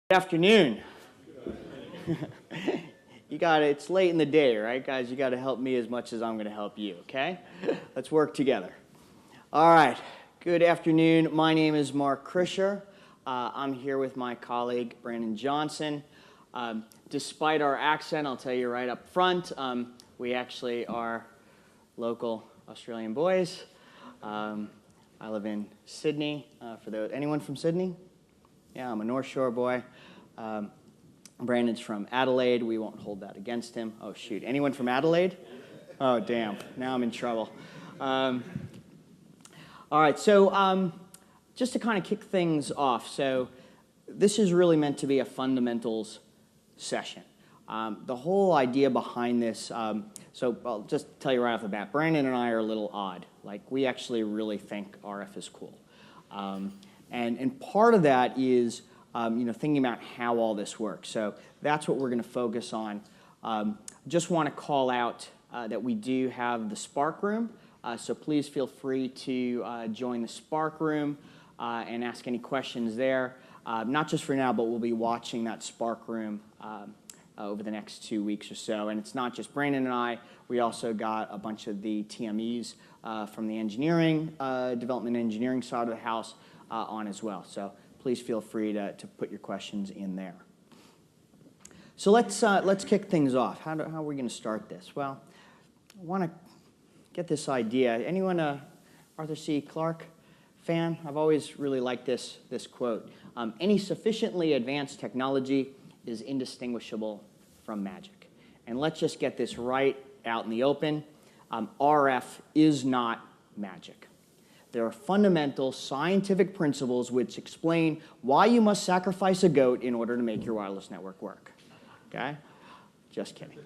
Good afternoon. You got it. It's late in the day, right, guys? You got to help me as much as I'm going to help you, okay? Let's work together. All right. Good afternoon. My name is Mark Krischer. I'm here with my colleague, Brandon Johnson. Despite our accent, I'll tell you right up front, we actually are local Australian boys. I live in Sydney. Anyone from Sydney? Yeah, I'm a North Shore boy. Brandon's from Adelaide. We won't hold that against him. Oh, shoot. Anyone from Adelaide? Oh, damn. Now I'm in trouble. All right, so just to kind of kick things off, so this is really meant to be a fundamentals session. The whole idea behind this, so I'll just tell you right off the bat, Brandon and I are a little odd. Like, we actually really think RF is cool. And part of that is thinking about how all this works. So that's what we're going to focus on. Just want to call out that we do have the Spark Room. So please feel free to join the Spark Room and ask any questions there. Not just for now, but we'll be watching that Spark Room over the next 2 weeks or so. And it's not just Brandon and I. We also got a bunch of the TMEs from the engineering, development engineering side of the house on as well. So please feel free to put your questions in there. So let's kick things off. How are we going to start this? Well, I want to get this idea. Anyone Arthur C. Clarke fan? I've always really liked this quote. Any sufficiently advanced technology is indistinguishable from magic. And let's just get this right out in the open. RF is not magic. There are fundamental scientific principles which explain why you must sacrifice a goat in order to make your wireless network work. Okay? Just kidding.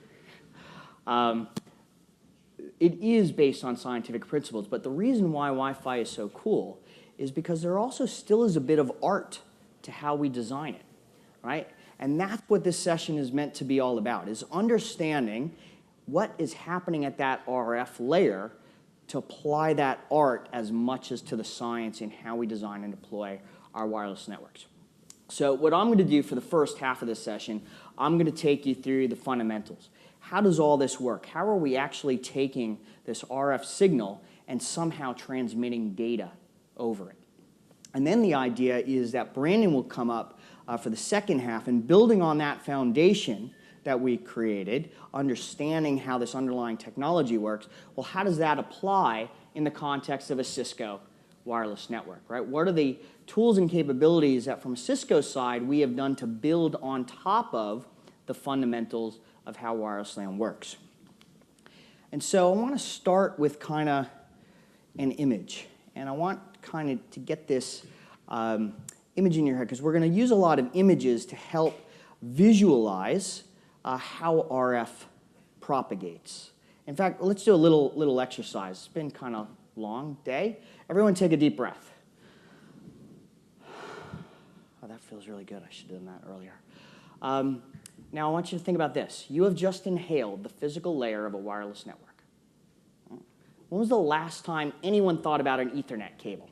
It is based on scientific principles, but the reason why Wi-Fi is so cool is because there also still is a bit of art to how we design it, right? And that's what this session is meant to be all about, is understanding what is happening at that RF layer to apply that art as much as to the science in how we design and deploy our wireless networks. So what I'm going to do for the first half of this session, I'm going to take you through the fundamentals. How does all this work? How are we actually taking this RF signal and somehow transmitting data over it? And then the idea is that Brandon will come up for the second half, and building on that foundation that we created, understanding how this underlying technology works, well, how does that apply in the context of a Cisco wireless network, right? What are the tools and capabilities that from a Cisco side we have done to build on top of the fundamentals of how wireless LAN works? And so I want to start with kind of an image, and I want kind of to get this image in your head, because we're going to use a lot of images to help visualize how RF propagates. In fact, let's do a little exercise. It's been kind of a long day. Everyone take a deep breath. Oh, that feels really good. I should have done that earlier. Now I want you to think about this. You have just inhaled the physical layer of a wireless network. When was the last time anyone thought about an Ethernet cable?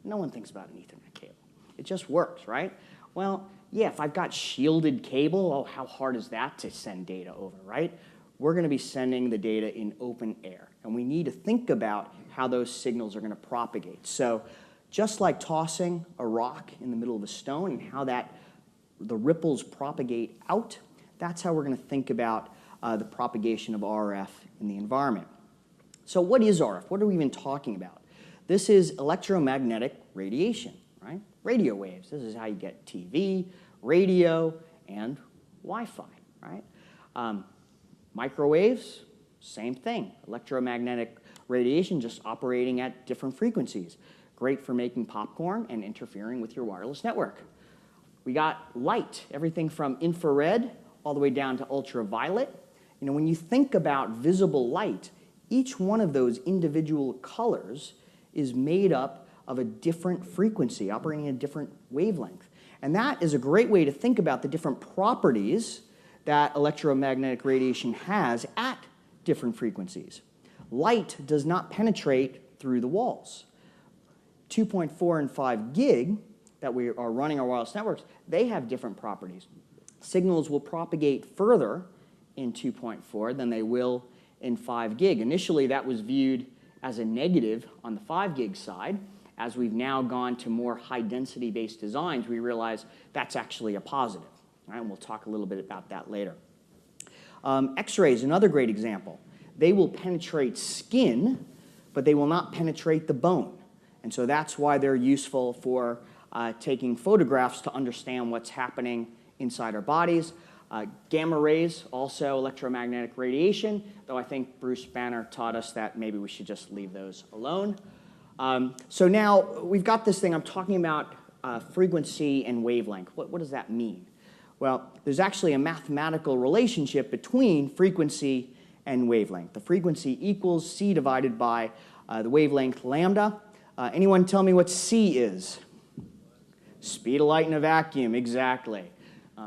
No one thinks about an Ethernet cable. It just works, right? Well, yeah, if I've got shielded cable, oh, how hard is that to send data over, right? We're going to be sending the data in open air, and we need to think about how those signals are going to propagate. So just like tossing a rock in the middle of a stone and how the ripples propagate out, that's how we're going to think about the propagation of RF in the environment. So what is RF? What are we even talking about? This is electromagnetic radiation, right? Radio waves. This is how you get TV, radio, and Wi-Fi, right? Microwaves, same thing. Electromagnetic radiation just operating at different frequencies. Great for making popcorn and interfering with your wireless network. We got light, everything from infrared all the way down to ultraviolet. You know, when you think about visible light, each one of those individual colors is made up of a different frequency, operating at a different wavelength. And that is a great way to think about the different properties that electromagnetic radiation has at different frequencies. Light does not penetrate through the walls. 2.4 and 5 gig that we are running our wireless networks, they have different properties. Signals will propagate further in 2.4 than they will in 5 gig. Initially, that was viewed as a negative on the 5 gig side. As we've now gone to more high-density based designs, we realize that's actually a positive. All right, and we'll talk a little bit about that later. X-ray is another great example. They will penetrate skin, but they will not penetrate the bone. And so that's why they're useful for taking photographs to understand what's happening inside our bodies. Gamma rays, also electromagnetic radiation, though I think Bruce Banner taught us that maybe we should just leave those alone. So now we've got this thing, I'm talking about frequency and wavelength. What does that mean? Well, there's actually a mathematical relationship between frequency and wavelength. The frequency equals c divided by the wavelength lambda. Anyone tell me what c is? Speed of light in a vacuum, exactly.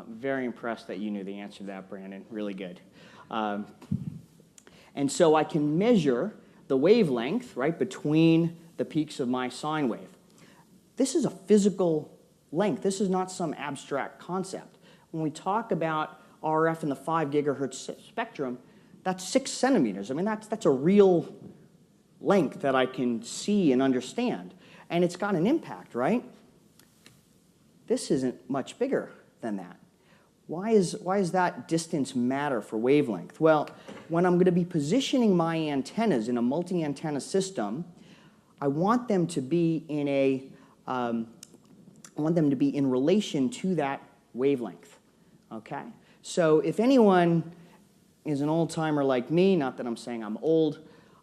Very impressed that you knew the answer to that, Brandon. Really good. And so I can measure the wavelength, right, between the peaks of my sine wave. This is a physical length. This is not some abstract concept. When we talk about RF in the 5 gigahertz spectrum, that's 6 centimeters. I mean, that's a real length that I can see and understand. And it's got an impact, right? This isn't much bigger than that. Why does that distance matter for wavelength? Well, when I'm going to be positioning my antennas in a multi-antenna system, I want them to be in in relation to that wavelength. Okay? So if anyone is an old-timer like me, not that I'm saying I'm old,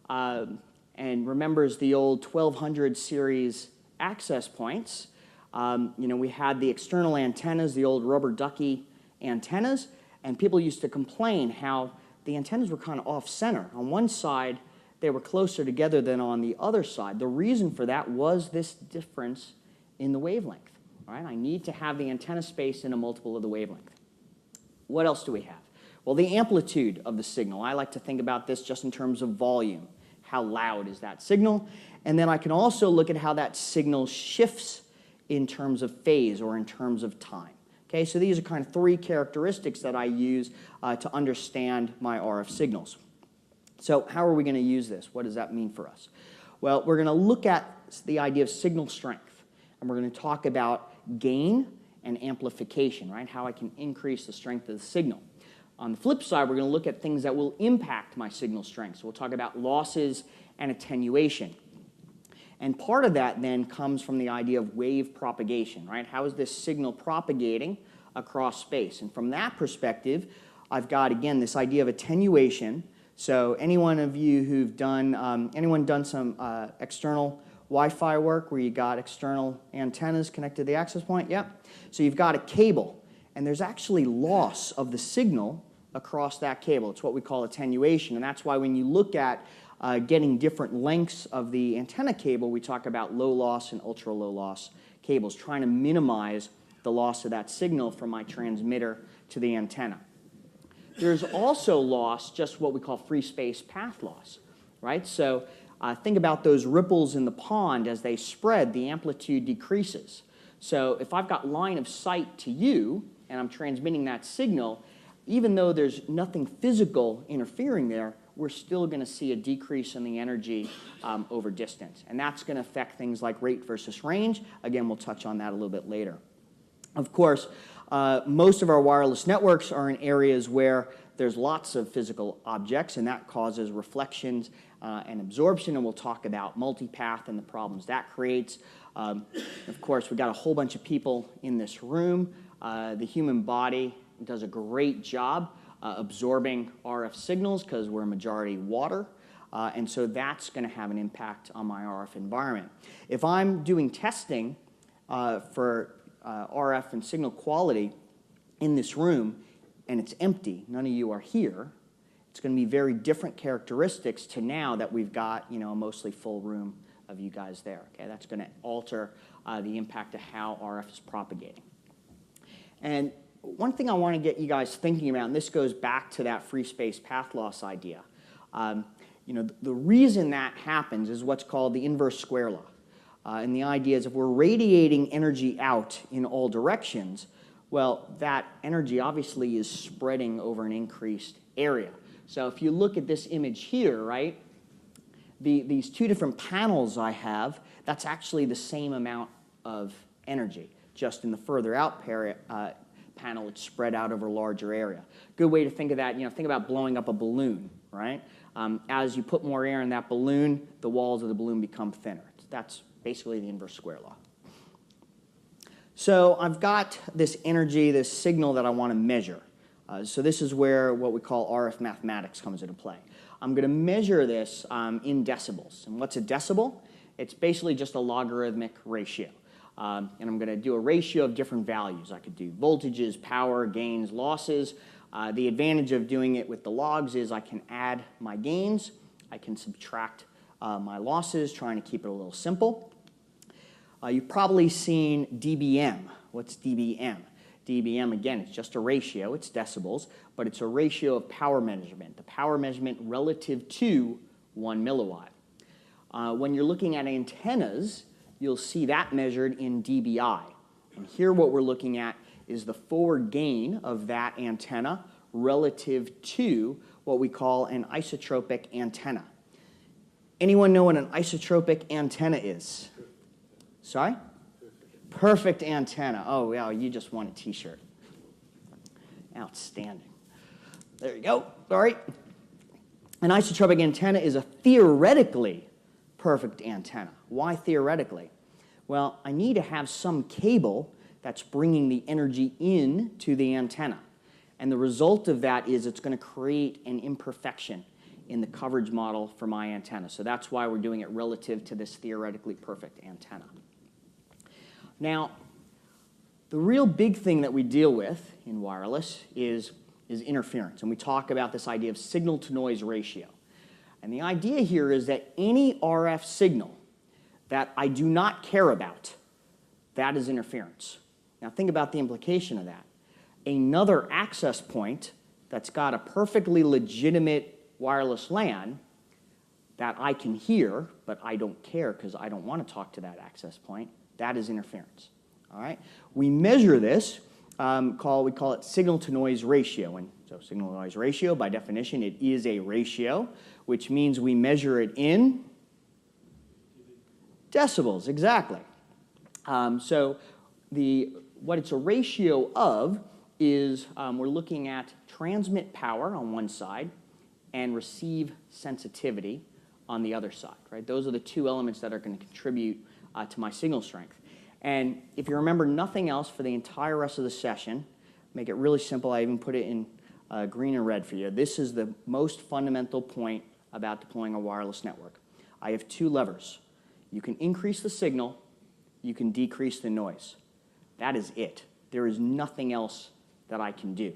and remembers the old 1200 series access points, we had the external antennas, the old rubber ducky antennas, and people used to complain how the antennas were kind of off-center. On one side, they were closer together than on the other side. The reason for that was this difference in the wavelength. All right? I need to have the antenna space in a multiple of the wavelength. What else do we have? Well, the amplitude of the signal. I like to think about this just in terms of volume. How loud is that signal? And then I can also look at how that signal shifts in terms of phase or in terms of time. Okay, so these are kind of 3 characteristics that I use to understand my RF signals. So how are we going to use this? What does that mean for us? Well, we're going to look at the idea of signal strength, and we're going to talk about gain and amplification, right? How I can increase the strength of the signal. On the flip side, we're going to look at things that will impact my signal strength. So we'll talk about losses and attenuation. And part of that then comes from the idea of wave propagation, right? How is this signal propagating across space? And from that perspective, I've got, again, this idea of attenuation. So anyone of you who've done, anyone done some external Wi-Fi work where you got external antennas connected to the access point? Yep. So you've got a cable, and there's actually loss of the signal across that cable. It's what we call attenuation, and that's why when you look at getting different lengths of the antenna cable, we talk about low loss and ultra low loss cables, trying to minimize the loss of that signal from my transmitter to the antenna. There's also loss, just what we call free space path loss, right? So think about those ripples in the pond. As they spread, the amplitude decreases. So if I've got line of sight to you and I'm transmitting that signal, even though there's nothing physical interfering there, we're still going to see a decrease in the energy over distance. And that's going to affect things like rate versus range. Again, we'll touch on that a little bit later. Of course, most of our wireless networks are in areas where there's lots of physical objects, and that causes reflections and absorption, and we'll talk about multipath and the problems that creates. Of course, we've got a whole bunch of people in this room. The human body does a great job absorbing RF signals because we're a majority water, and so that's going to have an impact on my RF environment. If I'm doing testing for RF and signal quality in this room and it's empty, none of you are here, it's going to be very different characteristics to now that we've got a mostly full room of you guys there. Okay, that's going to alter the impact of how RF is propagating. And one thing I want to get you guys thinking about, and this goes back to that free space path loss idea. The reason that happens is what's called the inverse square law. And the idea is if we're radiating energy out in all directions, well, that energy obviously is spreading over an increased area. So if you look at this image here, right, these two different panels I have, that's actually the same amount of energy. Just in the further out panel, it's spread out over a larger area. Good way to think of that, think about blowing up a balloon, right? As you put more air in that balloon, the walls of the balloon become thinner. That's basically the inverse square law. So I've got this energy, this signal that I want to measure. So this is where what we call RF mathematics comes into play. I'm going to measure this in decibels. And what's a decibel? It's basically just a logarithmic ratio. And I'm going to do a ratio of different values. I could do voltages, power, gains, losses. The advantage of doing it with the logs is I can add my gains. I can subtract my losses, trying to keep it a little simple. You've probably seen dBm. What's dBm? dBm, again, it's just a ratio. It's decibels, but it's a ratio of power measurement, the power measurement relative to 1 milliwatt. When you're looking at antennas, you'll see that measured in dBi. And here what we're looking at is the forward gain of that antenna relative to what we call an isotropic antenna. Anyone know what an isotropic antenna is? Sorry? Perfect antenna. Oh, yeah, you just won a t-shirt. Outstanding. There you go. All right. An isotropic antenna is a theoretically perfect antenna. Why theoretically? Well, I need to have some cable that's bringing the energy in to the antenna. And the result of that is it's going to create an imperfection in the coverage model for my antenna. So that's why we're doing it relative to this theoretically perfect antenna. Now, the real big thing that we deal with in wireless is interference. And we talk about this idea of signal-to-noise ratio. And the idea here is that any RF signal that I do not care about, that is interference. Now, think about the implication of that. Another access point that's got a perfectly legitimate wireless LAN that I can hear, but I don't care because I don't want to talk to that access point, that is interference. All right? We measure this, we call it signal-to-noise ratio. And so signal-to-noise ratio, by definition, it is a ratio, which means we measure it in decibels, exactly. So what it's a ratio of is we're looking at transmit power on one side and receive sensitivity on the other side, right? Those are the two elements that are going to contribute to my signal strength. And if you remember nothing else for the entire rest of the session, make it really simple. I even put it in green and red for you. This is the most fundamental point about deploying a wireless network. I have two levers. You can increase the signal. You can decrease the noise. That is it. There is nothing else that I can do.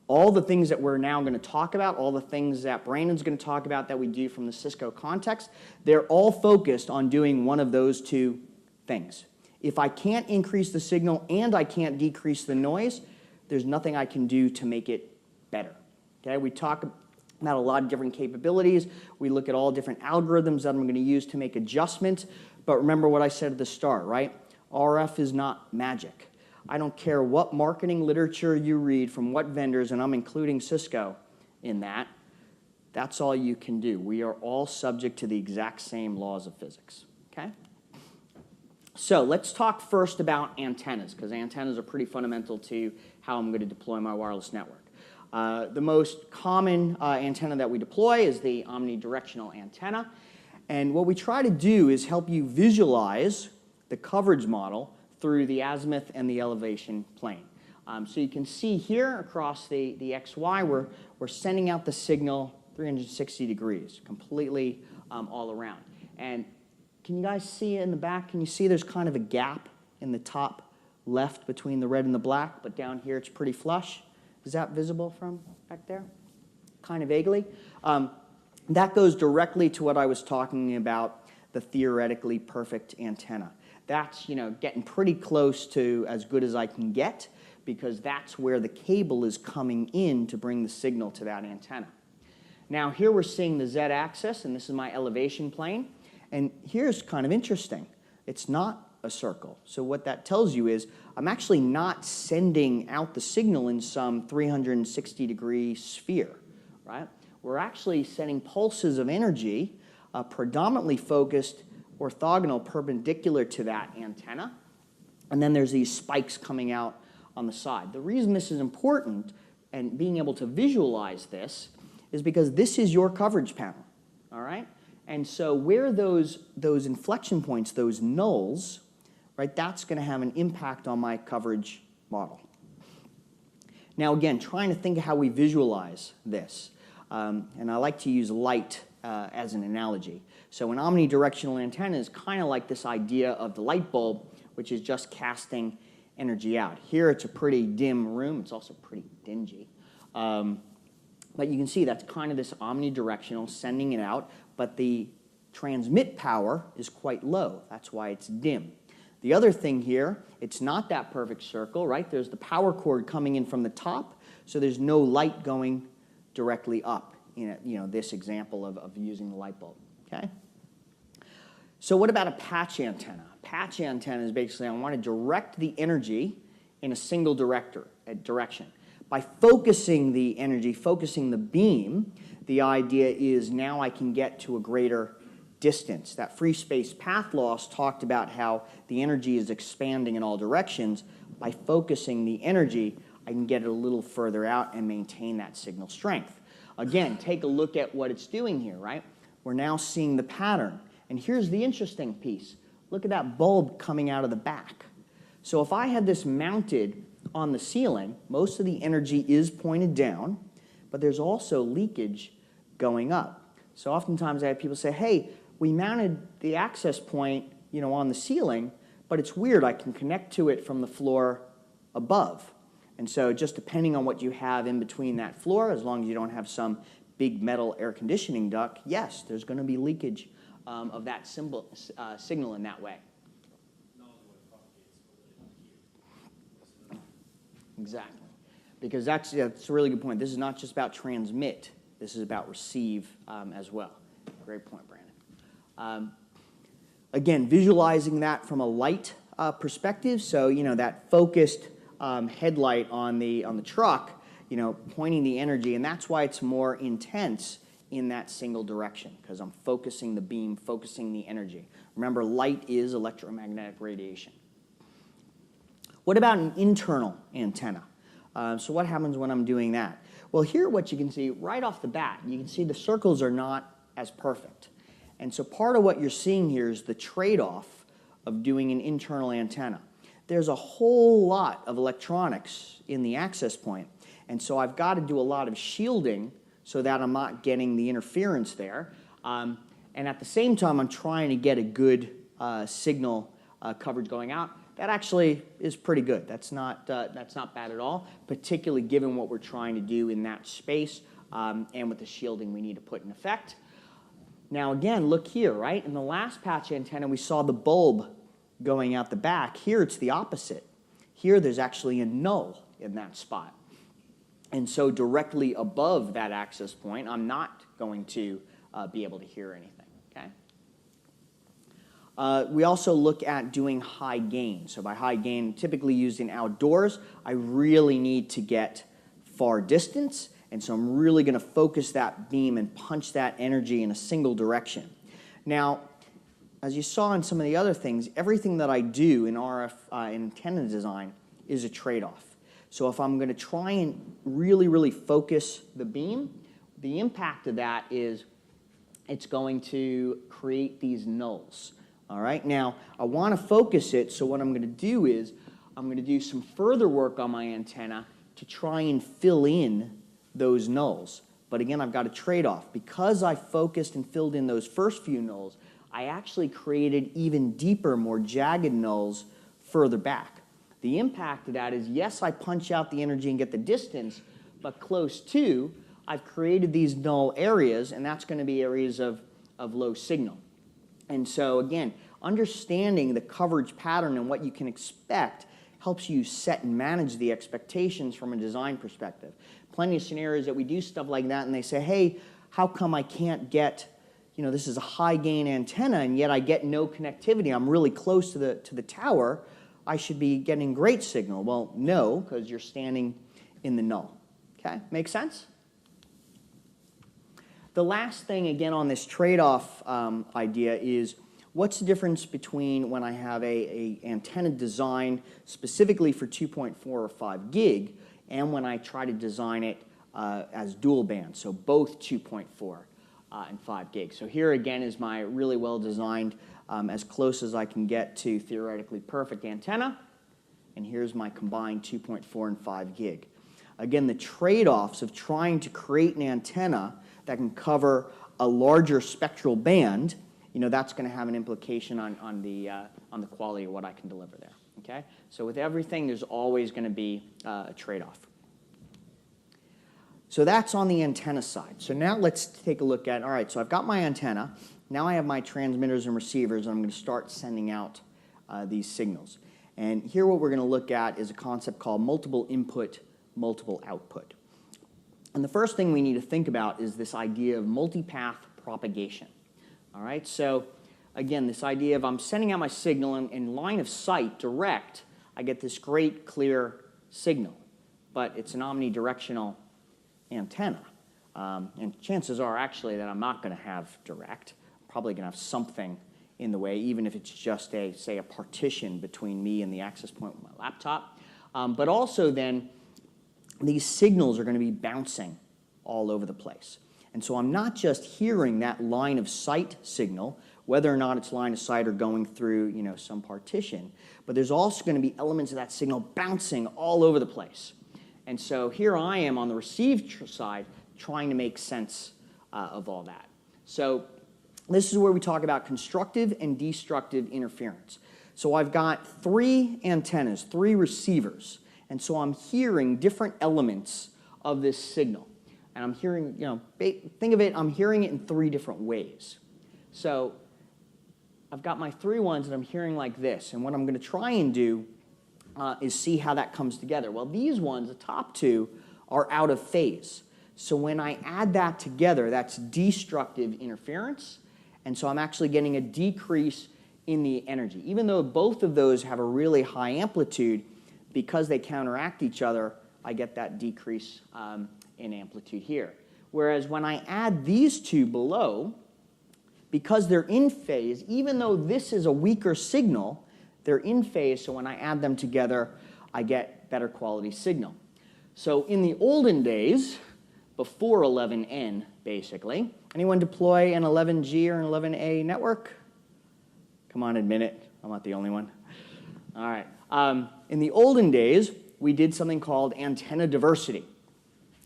All the things that we're now going to talk about, all the things that Brandon's going to talk about that we do from the Cisco context, they're all focused on doing one of those two things. If I can't increase the signal and I can't decrease the noise, there's nothing I can do to make it better. Okay? We talk about a lot of different capabilities. We look at all different algorithms that I'm going to use to make adjustments. But remember what I said at the start, right? RF is not magic. I don't care what marketing literature you read from what vendors, and I'm including Cisco in that. That's all you can do. We are all subject to the exact same laws of physics. Okay? So let's talk first about antennas, because antennas are pretty fundamental to how I'm going to deploy my wireless network. The most common antenna that we deploy is the omnidirectional antenna. And what we try to do is help you visualize the coverage model through the azimuth and the elevation plane. So you can see here across the XY, we're sending out the signal 360 degrees, completely all around. And can you guys see in the back? Can you see there's kind of a gap in the top left between the red and the black, but down here it's pretty flush? Is that visible from back there? Kind of vaguely. That goes directly to what I was talking about, the theoretically perfect antenna. That's, getting pretty close to as good as I can get, because that's where the cable is coming in to bring the signal to that antenna. Now here we're seeing the Z-axis, and this is my elevation plane. And here's kind of interesting. It's not a circle. So what that tells you is I'm actually not sending out the signal in some 360-degree sphere, right? We're actually sending pulses of energy predominantly focused orthogonal perpendicular to that antenna. And then there's these spikes coming out on the side. The reason this is important and being able to visualize this is because this is your coverage panel, all right? And so where those inflection points, those nulls, right, that's going to have an impact on my coverage model. Now again, trying to think of how we visualize this. And I like to use light as an analogy. So an omnidirectional antenna is kind of like this idea of the light bulb, which is just casting energy out. Here it's a pretty dim room. It's also pretty dingy. But you can see that's kind of this omnidirectional, sending it out, but the transmit power is quite low. That's why it's dim. The other thing here, it's not that perfect circle, right? There's the power cord coming in from the top, so there's no light going directly up in this example of using the light bulb, okay? So what about a patch antenna? A patch antenna is basically I want to direct the energy in a single direction. By focusing the energy, focusing the beam, the idea is now I can get to a greater distance. That free space path loss talked about how the energy is expanding in all directions. By focusing the energy, I can get it a little further out and maintain that signal strength. Again, take a look at what it's doing here, right? We're now seeing the pattern. And here's the interesting piece. Look at that bulb coming out of the back. So if I had this mounted on the ceiling, most of the energy is pointed down, but there's also leakage going up. So oftentimes I have people say, hey, we mounted the access point, on the ceiling, but it's weird, I can connect to it from the floor above. And so just depending on what you have in between that floor, as long as you don't have some big metal air conditioning duct, yes, there's going to be leakage of that signal in that way. Exactly. Because that's a really good point. This is not just about transmit. This is about receive as well. Great point, Brandon. Again, visualizing that from a light perspective. So, that focused headlight on the truck, pointing the energy. And that's why it's more intense in that single direction, because I'm focusing the beam, focusing the energy. Remember, light is electromagnetic radiation. What about an internal antenna? So what happens when I'm doing that? Well, here what you can see right off the bat, you can see the circles are not as perfect. And so part of what you're seeing here is the trade-off of doing an internal antenna. There's a whole lot of electronics in the access point, and so I've got to do a lot of shielding so that I'm not getting the interference there. And at the same time, I'm trying to get a good signal coverage going out. That actually is pretty good. That's not bad at all, particularly given what we're trying to do in that space and with the shielding we need to put in effect. Now again, look here, right? In the last patch antenna, we saw the bulb going out the back. Here it's the opposite. Here there's actually a null in that spot. And so directly above that access point, I'm not going to be able to hear anything, okay? We also look at doing high gain. So by high gain, typically used in outdoors, I really need to get far distance, and so I'm really going to focus that beam and punch that energy in a single direction. Now, as you saw in some of the other things, everything that I do in RF antenna design is a trade-off. So if I'm going to try and really, really focus the beam, the impact of that is it's going to create these nulls. All right, now I want to focus it, so what I'm going to do is I'm going to do some further work on my antenna to try and fill in those nulls. But again, I've got a trade-off. Because I focused and filled in those first few nulls, I actually created even deeper, more jagged nulls further back. The impact of that is, yes, I punch out the energy and get the distance, but close to, I've created these null areas, and that's going to be areas of low signal. And so again, understanding the coverage pattern and what you can expect helps you set and manage the expectations from a design perspective. Plenty of scenarios that we do stuff like that and they say, hey, how come I can't get this is a high gain antenna and yet I get no connectivity, I'm really close to the tower, I should be getting great signal. Well, no, because you're standing in the null. Okay, make sense? The last thing, again, on this trade-off idea is what's the difference between when I have a antenna designed specifically for 2.4 or 5 gig and when I try to design it as dual band, so both 2.4 and 5 gig. So here again is my really well-designed, as close as I can get to theoretically perfect antenna, and here's my combined 2.4 and 5 gig. Again, the trade-offs of trying to create an antenna that can cover a larger spectral band, that's going to have an implication on the quality of what I can deliver there. Okay? So with everything, there's always going to be a trade-off. So that's on the antenna side. So now let's take a look at, all right, so I've got my antenna. Now I have my transmitters and receivers, and I'm going to start sending out these signals. And here what we're going to look at is a concept called multiple input, multiple output. And the first thing we need to think about is this idea of multipath propagation. All right, so again, this idea of I'm sending out my signal and in line of sight, direct, I get this great clear signal, but it's an omnidirectional antenna. And chances are actually that I'm not going to have direct. I'm probably going to have something in the way, even if it's just say a partition between me and the access point with my laptop. But also then, these signals are going to be bouncing all over the place. And so I'm not just hearing that line of sight signal, whether or not it's line of sight or going through some partition, but there's also going to be elements of that signal bouncing all over the place. And so here I am on the receive side trying to make sense of all that. So this is where we talk about constructive and destructive interference. So I've got 3 antennas, 3 receivers. And so I'm hearing different elements of this signal. And I'm hearing, think of it, I'm hearing it in 3 different ways. So I've got my 3 ones that I'm hearing like this. And what I'm going to try and do is see how that comes together. Well, these ones, the top 2, are out of phase. So when I add that together, that's destructive interference. And so I'm actually getting a decrease in the energy. Even though both of those have a really high amplitude, because they counteract each other, I get that decrease in amplitude here. Whereas when I add these 2 below, because they're in phase, even though this is a weaker signal, they're in phase, so when I add them together, I get better quality signal. So in the olden days, before 11N, basically, anyone deploy an 11G or an 11A network? Come on, admit it. I'm not the only one. All right. In the olden days, we did something called antenna diversity.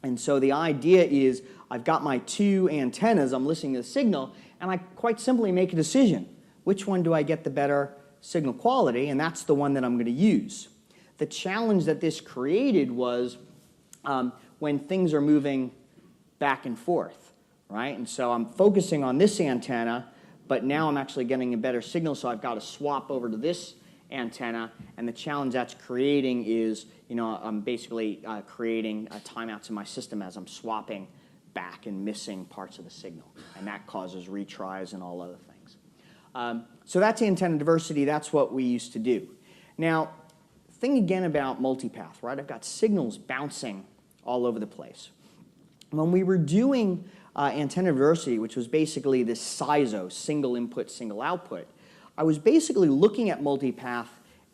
And so the idea is I've got my 2 antennas, I'm listening to the signal, and I quite simply make a decision. Which one do I get the better signal quality? And that's the one that I'm going to use. The challenge that this created was when things are moving back and forth, right? And so I'm focusing on this antenna, but now I'm actually getting a better signal, so I've got to swap over to this antenna, and the challenge that's creating is, I'm basically creating timeouts in my system as I'm swapping back and missing parts of the signal, and that causes retries and all other things. So that's antenna diversity. That's what we used to do. Now, think again about multipath, right? I've got signals bouncing all over the place. When we were doing antenna diversity, which was basically this SISO, single input, single output, I was basically looking at multipath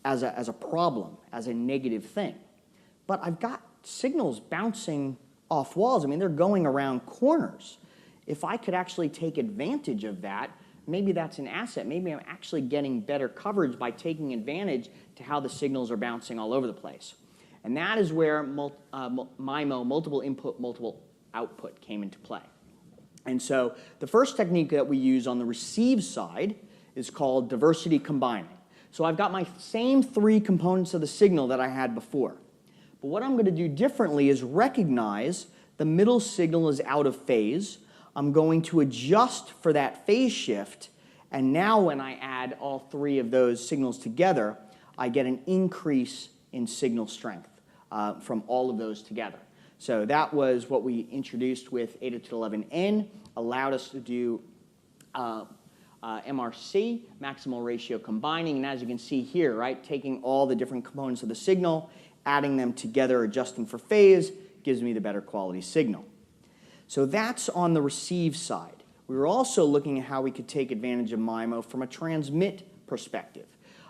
as a problem, as a negative thing. But I've got signals bouncing off walls. I mean, they're going around corners. If I could actually take advantage of that, maybe that's an asset. Maybe I'm actually getting better coverage by taking advantage to how the signals are bouncing all over the place. And that is where MIMO, multiple input, multiple output, came into play. And so the first technique that we use on the receive side is called diversity combining. So I've got my same 3 components of the signal that I had before. But what I'm going to do differently is recognize the middle signal is out of phase. I'm going to adjust for that phase shift, and now when I add all 3 of those signals together, I get an increase in signal strength from all of those together. So that was what we introduced with 802.11n, allowed us to do MRC, maximal ratio combining, and as you can see here, right, taking all the different components of the signal, adding them together, adjusting for phase, gives me the better quality signal. So that's on the receive side. We were also looking at how we could take advantage of MIMO from a transmit perspective.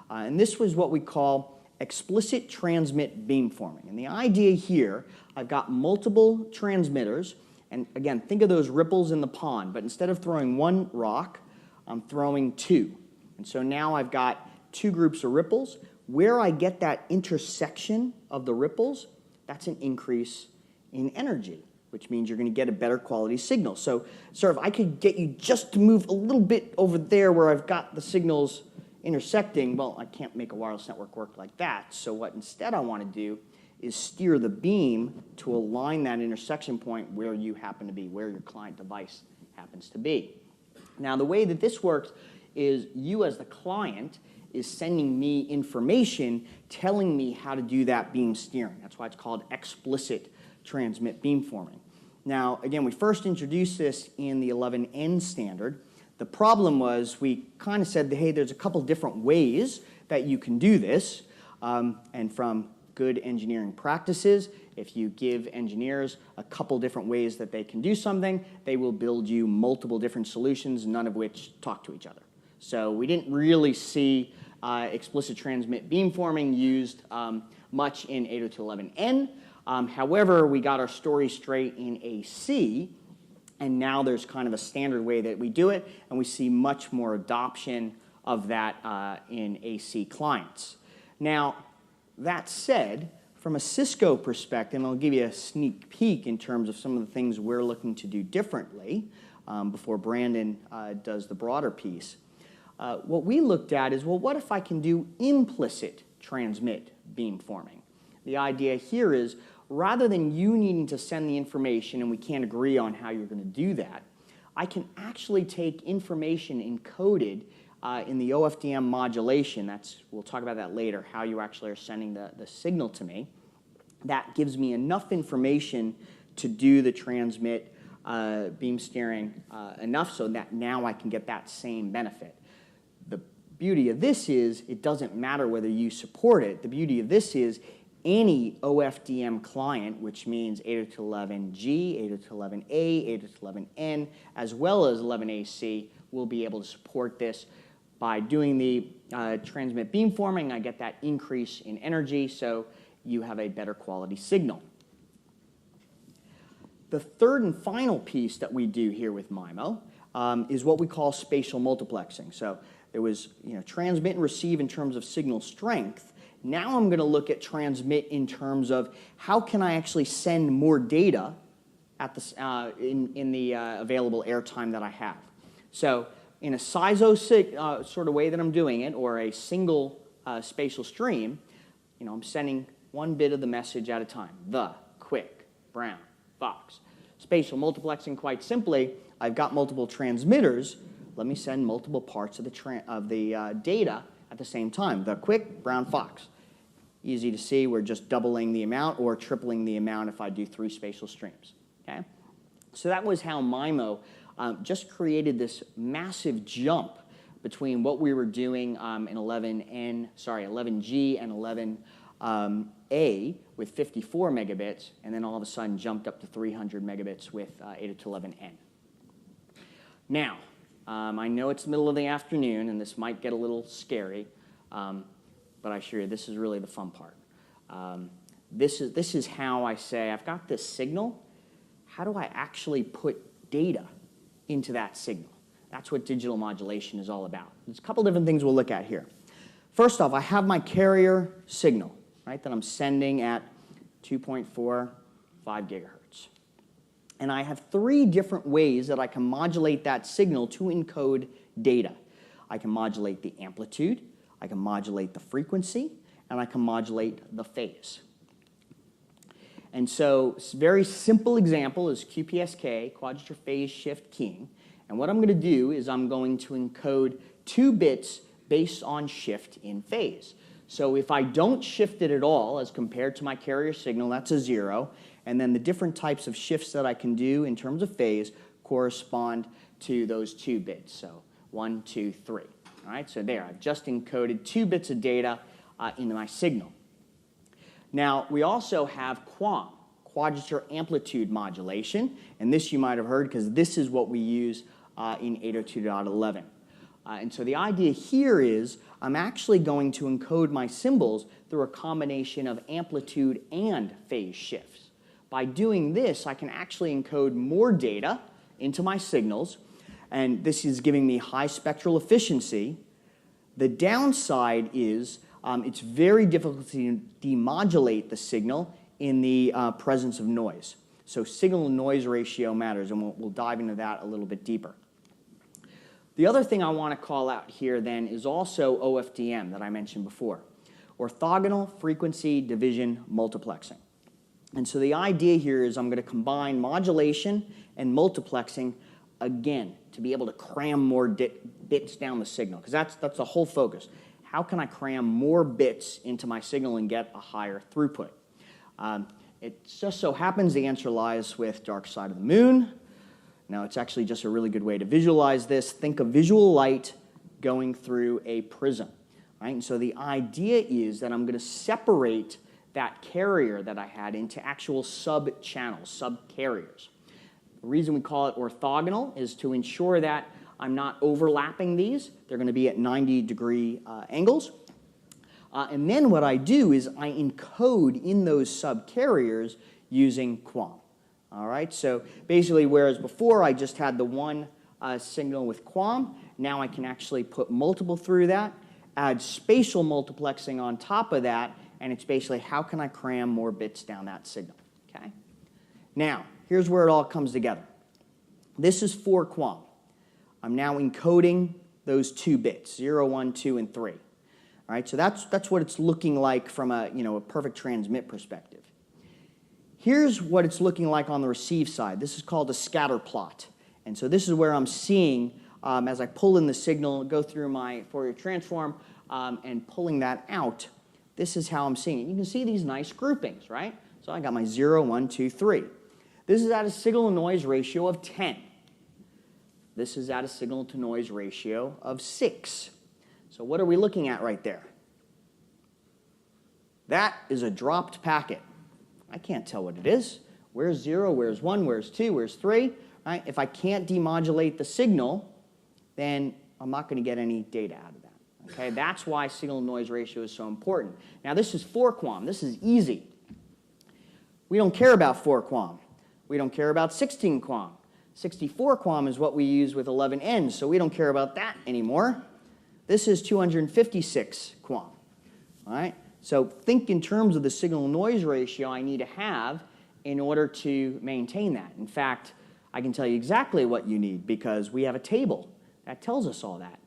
And this was what we call explicit transmit beamforming. And the idea here, I've got multiple transmitters, and again, think of those ripples in the pond, but instead of throwing one rock, I'm throwing two. And so now I've got two groups of ripples. Where I get that intersection of the ripples, that's an increase in energy, which means you're going to get a better quality signal. So sort of I could get you just to move a little bit over there where I've got the signals intersecting. Well, I can't make a wireless network work like that. So what instead I want to do is steer the beam to align that intersection point where you happen to be, where your client device happens to be. Now, the way that this works is you as the client is sending me information telling me how to do that beam steering. That's why it's called explicit transmit beamforming. Now, again, we first introduced this in the 11N standard. The problem was we kind of said, hey, there's a couple different ways that you can do this, and from good engineering practices, if you give engineers a couple different ways that they can do something, they will build you multiple different solutions, none of which talk to each other. So we didn't really see explicit transmit beamforming used much in 802.11n. However, we got our story straight in AC, and now there's kind of a standard way that we do it, and we see much more adoption of that in AC clients. Now, that said, from a Cisco perspective, and I'll give you a sneak peek in terms of some of the things we're looking to do differently before Brandon does the broader piece. What we looked at is, well, what if I can do implicit transmit beamforming? The idea here is, rather than you needing to send the information and we can't agree on how you're going to do that, I can actually take information encoded in the OFDM modulation. We'll talk about that later, how you actually are sending the signal to me. That gives me enough information to do the transmit beam steering enough so that now I can get that same benefit. The beauty of this is it doesn't matter whether you support it. The beauty of this is any OFDM client, which means 802.11g, 802.11a, 802.11n, as well as 11AC, will be able to support this. By doing the transmit beamforming, I get that increase in energy, so you have a better quality signal. The third and final piece that we do here with MIMO is what we call spatial multiplexing. So there was transmit and receive in terms of signal strength. Now I'm going to look at transmit in terms of how can I actually send more data at the, in the available airtime that I have. So in a SISO sort of way that I'm doing it, or a single spatial stream, I'm sending one bit of the message at a time. The, quick, brown, fox. Spatial multiplexing, quite simply, I've got multiple transmitters. Let me send multiple parts of the data at the same time. The, quick, brown, fox. Easy to see, we're just doubling the amount or tripling the amount if I do 3 spatial streams. Okay? So that was how MIMO just created this massive jump between what we were doing in 11G and 11A with 54 megabits, and then all of a sudden jumped up to 300 megabits with 802.11n. Now, I know it's the middle of the afternoon, and this might get a little scary, but I assure you this is really the fun part. This is how I say, I've got this signal. How do I actually put data into that signal? That's what digital modulation is all about. There's a couple different things we'll look at here. First off, I have my carrier signal, right, that I'm sending at 2.45 gigahertz. And I have 3 different ways that I can modulate that signal to encode data. I can modulate the amplitude, I can modulate the frequency, and I can modulate the phase. And so, a very simple example is QPSK, quadrature phase shift keying. And what I'm going to do is I'm going to encode 2 bits based on shift in phase. So if I don't shift it at all as compared to my carrier signal, that's a 0. And then the different types of shifts that I can do in terms of phase correspond to those 2 bits. So 1, 2, 3. All right, so there, I've just encoded 2 bits of data into my signal. Now, we also have QAM, quadrature amplitude modulation, and this you might have heard because this is what we use in 802.11. And so the idea here is I'm actually going to encode my symbols through a combination of amplitude and phase shifts. By doing this, I can actually encode more data into my signals, and this is giving me high spectral efficiency. The downside is it's very difficult to demodulate the signal in the presence of noise. So signal-to-noise ratio matters, and we'll dive into that a little bit deeper. The other thing I want to call out here then is also OFDM that I mentioned before, orthogonal frequency division multiplexing. And so the idea here is I'm going to combine modulation and multiplexing again to be able to cram more bits down the signal, because that's the whole focus. How can I cram more bits into my signal and get a higher throughput? It just so happens the answer lies with Dark Side of the Moon. Now, it's actually just a really good way to visualize this. Think of visual light going through a prism. Right? And so the idea is that I'm going to separate that carrier that I had into actual sub-channels, sub-carriers. The reason we call it orthogonal is to ensure that I'm not overlapping these. They're going to be at 90-degree angles. And then what I do is I encode in those sub-carriers using QAM. All right, so basically, whereas before I just had the one signal with QAM, now I can actually put multiple through that, add spatial multiplexing on top of that, and it's basically how can I cram more bits down that signal, okay? Now, here's where it all comes together. This is for QAM. I'm now encoding those 2 bits, 0, 1, 2, and 3. All right, so that's what it's looking like from a perfect transmit perspective. Here's what it's looking like on the receive side. This is called a scatter plot. And so this is where I'm seeing, as I pull in the signal, go through my Fourier transform, and pulling that out, this is how I'm seeing it. You can see these nice groupings, right? So I got my 0, 1, 2, 3. This is at a signal-to-noise ratio of 10. This is at a signal-to-noise ratio of 6. So what are we looking at right there? That is a dropped packet. I can't tell what it is. Where's 0? Where's 1? Where's 2? Where's 3? Right? If I can't demodulate the signal, then I'm not going to get any data out of that. Okay? That's why signal-to-noise ratio is so important. Now, this is 4 QAM. This is easy. We don't care about 4 QAM. We don't care about 16 QAM. 64 QAM is what we use with 11N, so we don't care about that anymore. This is 256 QAM. All right? So think in terms of the signal-noise ratio I need to have in order to maintain that. In fact, I can tell you exactly what you need because we have a table that tells us all that.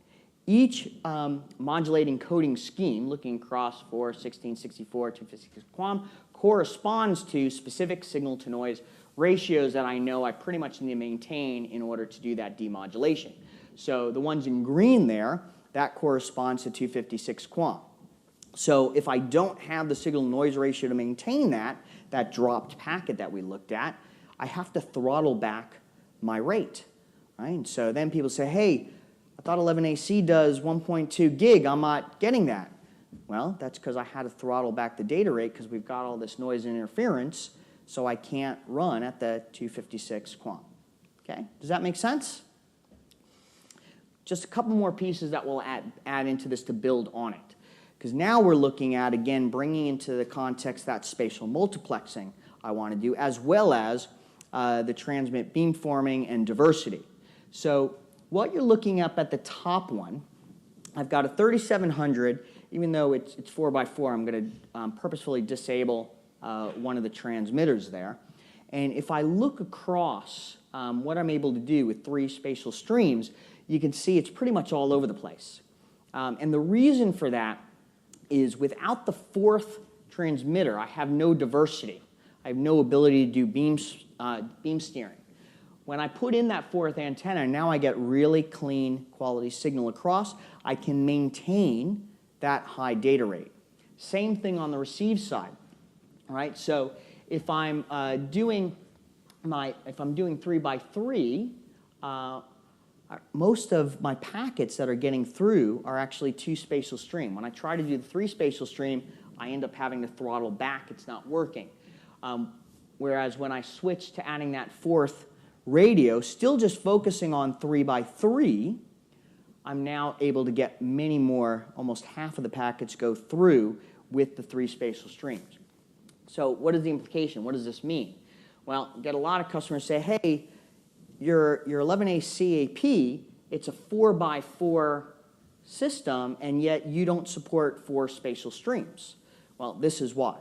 Each modulating coding scheme, looking across 4, 16, 64, 256 QAM, corresponds to specific signal-to-noise ratios that I know I pretty much need to maintain in order to do that demodulation. So the ones in green there, that corresponds to 256 QAM. So if I don't have the signal-noise ratio to maintain that dropped packet that we looked at, I have to throttle back my rate. Right? And so then people say, hey, I thought 11AC does 1.2 gig. I'm not getting that. Well, that's because I had to throttle back the data rate because we've got all this noise and interference, so I can't run at the 256 QAM. Okay? Does that make sense? Just a couple more pieces that we'll add into this to build on it. Because now we're looking at, again, bringing into the context that spatial multiplexing I want to do, as well as the transmit beamforming and diversity. So what you're looking at the top one, I've got a 3700. Even though it's 4x4, I'm going to purposefully disable one of the transmitters there. And if I look across what I'm able to do with 3 spatial streams, you can see it's pretty much all over the place. And the reason for that is without the 4th transmitter, I have no diversity. I have no ability to do beam steering. When I put in that 4th antenna, now I get really clean quality signal across. I can maintain that high data rate. Same thing on the receive side. All right, so if I'm doing 3x3, most of my packets that are getting through are actually 2-spatial stream. When I try to do the 3-spatial stream, I end up having to throttle back. It's not working. Whereas when I switch to adding that 4th radio, still just focusing on 3x3, I'm now able to get many more, almost half of the packets go through with the 3-spatial streams. So what is the implication? What does this mean? Well, I get a lot of customers say, hey, your 11A CAP, it's a 4x4 system, and yet you don't support 4-spatial streams. Well, this is why.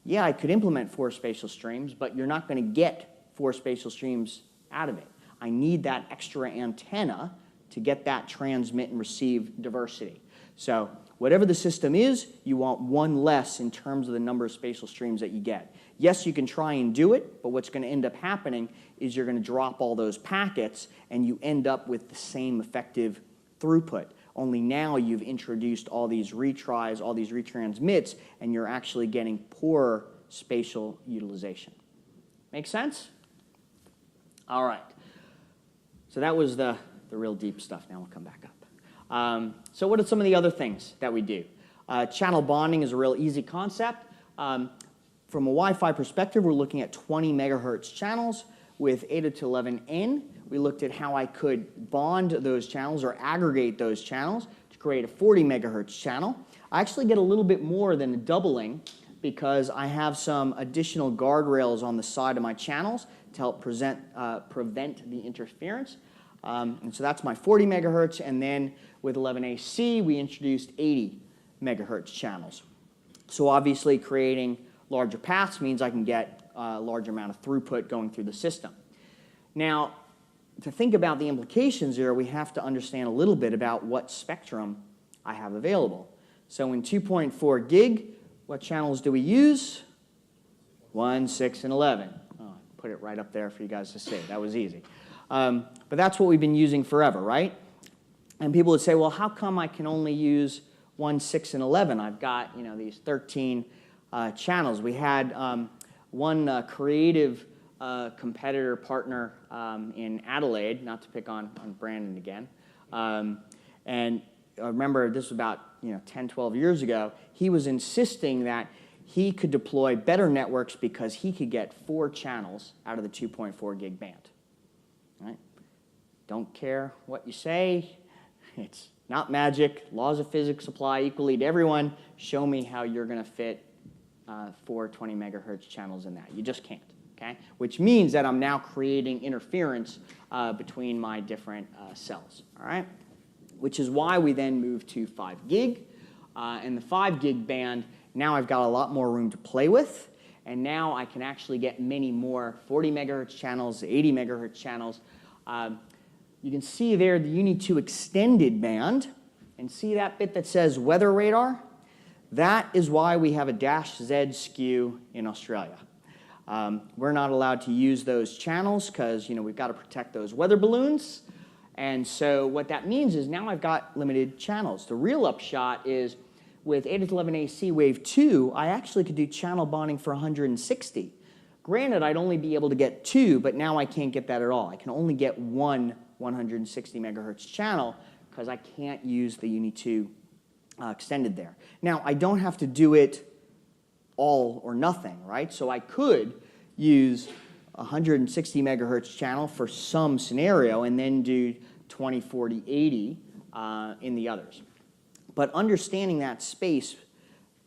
Yeah, I could implement 4-spatial streams, but you're not going to get 4-spatial streams out of it. I need that extra antenna to get that transmit and receive diversity. So whatever the system is, you want one less in terms of the number of spatial streams that you get. Yes, you can try and do it, but what's going to end up happening is you're going to drop all those packets and you end up with the same effective throughput. Only now you've introduced all these retries, all these retransmits, and you're actually getting poorer spatial utilization. Make sense? All right. So that was the real deep stuff. Now we'll come back up. So what are some of the other things that we do? Channel bonding is a real easy concept. From a Wi-Fi perspective, we're looking at 20 megahertz channels with 802.11n. We looked at how I could bond those channels or aggregate those channels to create a 40 megahertz channel. I actually get a little bit more than a doubling because I have some additional guardrails on the side of my channels to help prevent the interference. And so that's my 40 megahertz, and then with 11AC, we introduced 80 megahertz channels. So obviously creating larger paths means I can get a larger amount of throughput going through the system. Now, to think about the implications here, we have to understand a little bit about what spectrum I have available. So in 2.4 gig, what channels do we use? 1, 6, and 11. Oh, I put it right up there for you guys to see. That was easy. But that's what we've been using forever, right? And people would say, well, how come I can only use 1, 6, and 11? I've got, these 13 channels. We had one creative competitor partner in Adelaide, not to pick on Brandon again. And I remember this was about 10, 12 years ago. He was insisting that he could deploy better networks because he could get 4 channels out of the 2.4 gig band. Right? Don't care what you say. It's not magic. Laws of physics apply equally to everyone. Show me how you're going to fit 4 20 megahertz channels in that. You just can't. Okay? Which means that I'm now creating interference between my different cells. All right? Which is why we then moved to 5 gig. And the 5 gig band, now I've got a lot more room to play with. And now I can actually get many more 40 megahertz channels, 80 megahertz channels. You can see there the Uni2 extended band. And see that bit that says weather radar? That is why we have a -Z skew in Australia. We're not allowed to use those channels because we've got to protect those weather balloons. And so what that means is now I've got limited channels. The real upshot is with 802.11ac Wave 2, I actually could do channel bonding for 160. Granted, I'd only be able to get 2, but now I can't get that at all. I can only get one 160 megahertz channel because I can't use the Uni2 extended there. Now, I don't have to do it all or nothing, right? So I could use 160 megahertz channel for some scenario and then do 20, 40, 80 in the others. But understanding that space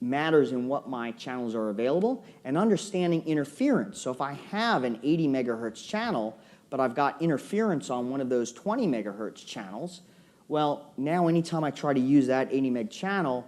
matters in what my channels are available and understanding interference. So if I have an 80 megahertz channel, but I've got interference on one of those 20 megahertz channels, well, now anytime I try to use that 80 meg channel,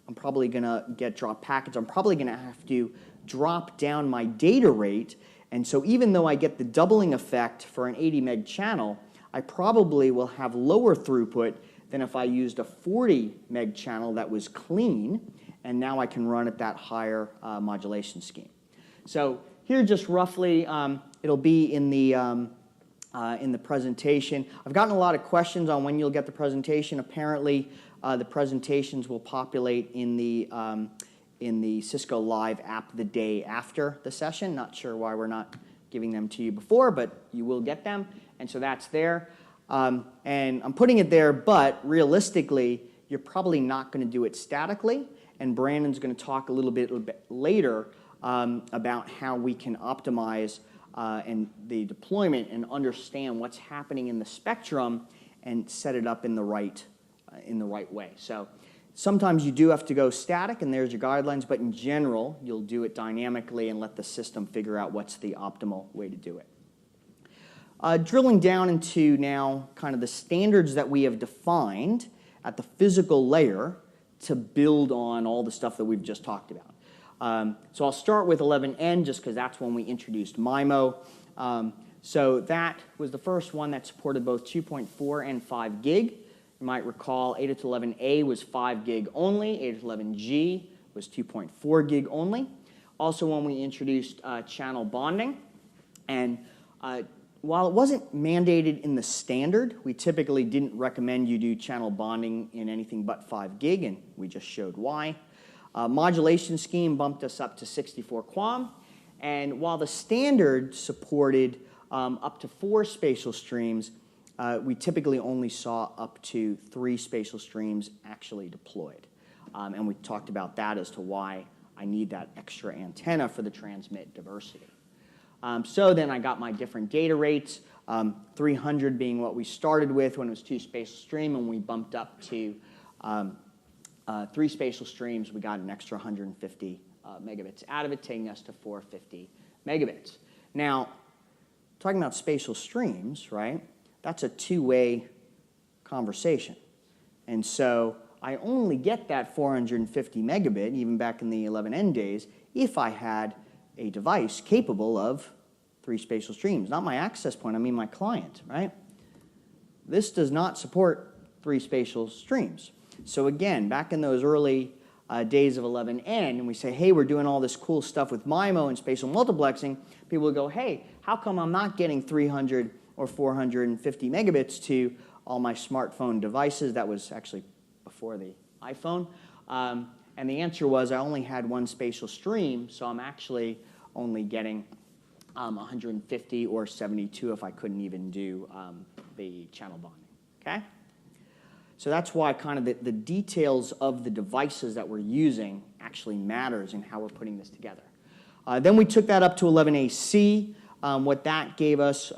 I'm probably going to get dropped packets. I'm probably going to have to drop down my data rate. And so even though I get the doubling effect for an 80 meg channel, I probably will have lower throughput than if I used a 40 meg channel that was clean, and now I can run at that higher modulation scheme. So here just roughly, it'll be in the presentation. I've gotten a lot of questions on when you'll get the presentation. Apparently, the presentations will populate in the Cisco Live app the day after the session. Not sure why we're not giving them to you before, but you will get them, and so that's there. And I'm putting it there, but realistically, you're probably not going to do it statically. And Brandon's going to talk a little bit later about how we can optimize and the deployment and understand what's happening in the spectrum and set it up in the right way. So sometimes you do have to go static, and there's your guidelines, but in general, you'll do it dynamically and let the system figure out what's the optimal way to do it. Drilling down into now kind of the standards that we have defined at the physical layer to build on all the stuff that we've just talked about. So I'll start with 11N just because that's when we introduced MIMO. So that was the first one that supported both 2.4 and 5 gig. You might recall 802.11a was 5 gig only, 802.11g was 2.4 gig only. Also when we introduced channel bonding, and while it wasn't mandated in the standard, we typically didn't recommend you do channel bonding in anything but 5 gig, and we just showed why. Modulation scheme bumped us up to 64 QAM, and while the standard supported up to 4 spatial streams, we typically only saw up to 3 spatial streams actually deployed. And we talked about that as to why I need that extra antenna for the transmit diversity. So then I got my different data rates, 300 being what we started with when it was 2 spatial stream, and we bumped up to 3 spatial streams. We got an extra 150 megabits out of it, taking us to 450 megabits. Now, talking about spatial streams, right, that's a two-way conversation. And so I only get that 450 megabit, even back in the 11N days, if I had a device capable of 3 spatial streams. Not my access point, I mean my client, right? This does not support 3 spatial streams. So again, back in those early days of 11N, and we say, hey, we're doing all this cool stuff with MIMO and spatial multiplexing, people would go, hey, how come I'm not getting 300 or 450 megabits to all my smartphone devices? That was actually before the iPhone. And the answer was I only had 1 spatial stream, so I'm actually only getting 150 or 72 if I couldn't even do the channel bonding, okay? So that's why kind of the details of the devices that we're using actually matters in how we're putting this together. Then we took that up to 11AC. What that gave us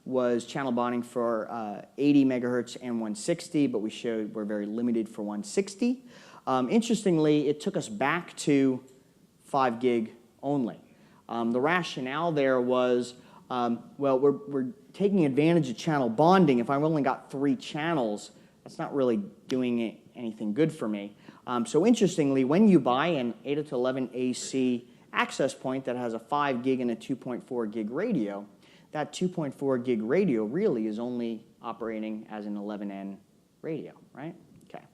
was channel bonding for 80 megahertz and 160, but we showed we're very limited for 160. Interestingly, it took us back to 5 gig only. The rationale there was, well, we're taking advantage of channel bonding. If I've only got 3 channels, that's not really doing anything good for me. So interestingly, when you buy an 802.11ac access point that has a 5 gig and a 2.4 gig radio, that 2.4 gig radio really is only operating as an 11N radio, right? Okay.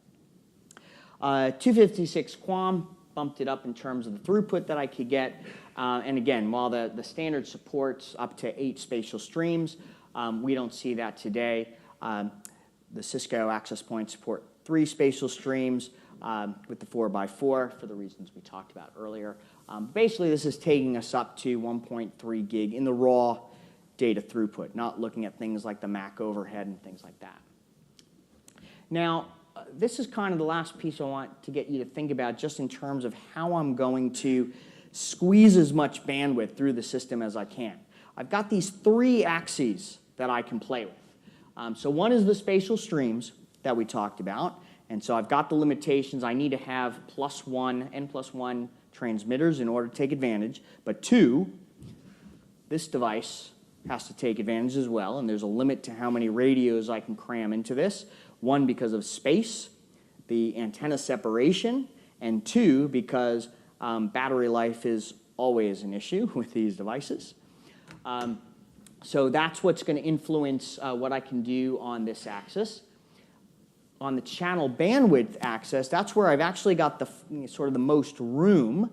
256 QAM bumped it up in terms of the throughput that I could get. And again, while the standard supports up to 8 spatial streams, we don't see that today. The Cisco access points support 3 spatial streams with the 4x4 for the reasons we talked about earlier. Basically, this is taking us up to 1.3 gig in the raw data throughput, not looking at things like the MAC overhead and things like that. Now, this is kind of the last piece I want to get you to think about just in terms of how I'm going to squeeze as much bandwidth through the system as I can. I've got these 3 axes that I can play with. So one is the spatial streams that we talked about, and so I've got the limitations. I need to have N+1 transmitters in order to take advantage, but 2, this device has to take advantage as well, and there's a limit to how many radios I can cram into this. 1, because of space, the antenna separation, and 2, because battery life is always an issue with these devices. So that's what's going to influence what I can do on this axis. On the channel bandwidth axis, that's where I've actually got the sort of the most room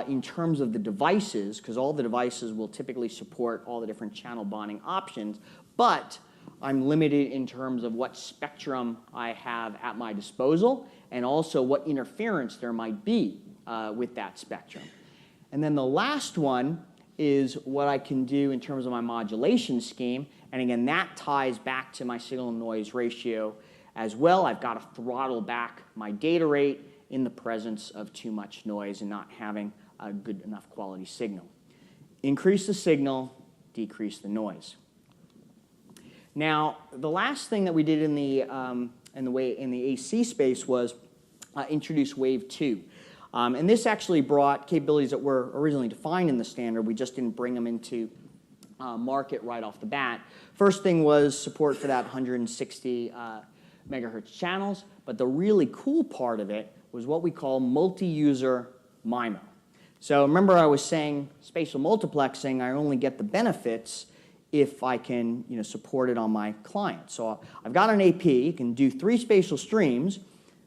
in terms of the devices, because all the devices will typically support all the different channel bonding options, but I'm limited in terms of what spectrum I have at my disposal and also what interference there might be with that spectrum. And then the last one is what I can do in terms of my modulation scheme. And again, that ties back to my signal-to-noise ratio as well. I've got to throttle back my data rate in the presence of too much noise and not having a good enough quality signal. Increase the signal, decrease the noise. Now, the last thing that we did in the AC space was introduce Wave 2. And this actually brought capabilities that were originally defined in the standard. We just didn't bring them into market right off the bat. First thing was support for that 160 megahertz channels, but the really cool part of it was what we call multi-user MIMO. So remember I was saying spatial multiplexing, I only get the benefits if I can support it on my client. So I've got an AP, it can do 3 spatial streams,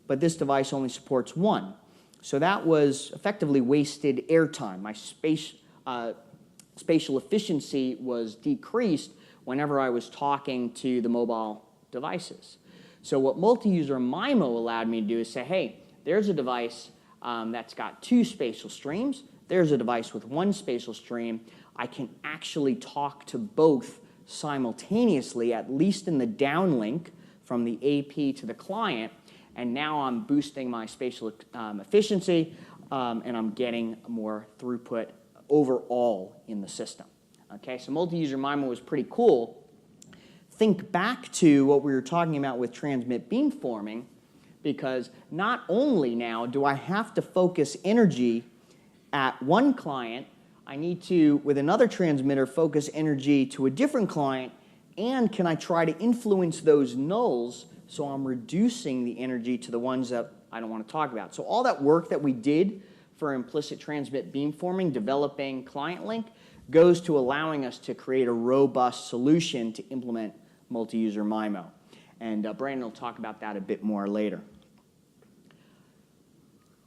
but this device only supports 1. So that was effectively wasted airtime. My spatial efficiency was decreased whenever I was talking to the mobile devices. So what multi-user MIMO allowed me to do is say, hey, there's a device that's got 2 spatial streams. There's a device with 1 spatial stream. I can actually talk to both simultaneously, at least in the downlink from the AP to the client. And now I'm boosting my spatial efficiency, and I'm getting more throughput overall in the system. Okay, so multi-user MIMO was pretty cool. Think back to what we were talking about with transmit beamforming, because not only now do I have to focus energy at one client, I need to, with another transmitter, focus energy to a different client, and can I try to influence those nulls so I'm reducing the energy to the ones that I don't want to talk about. So all that work that we did for implicit transmit beamforming, developing client link, goes to allowing us to create a robust solution to implement multi-user MIMO. And Brandon will talk about that a bit more later.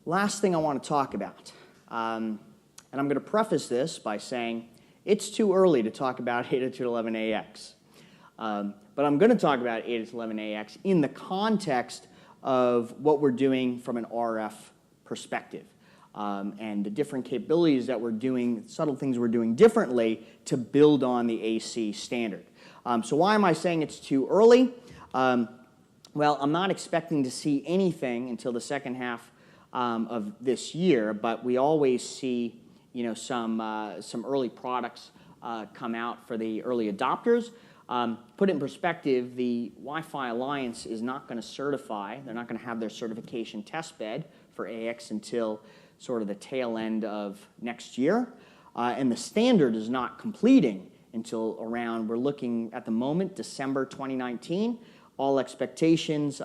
Last thing I want to talk about, and I'm going to preface this by saying it's too early to talk about 802.11ax. But I'm going to talk about 802.11ax in the context of what we're doing from an RF perspective, and the different capabilities that we're doing, subtle things we're doing differently to build on the AC standard. So why am I saying it's too early? Well, I'm not expecting to see anything until the second half of this year, but we always see some early products come out for the early adopters. Put it in perspective, the Wi-Fi Alliance is not going to certify, they're not going to have their certification test bed for AX until sort of the tail end of next year. And the standard is not completing until around, we're looking at the moment, December 2019. All expectations,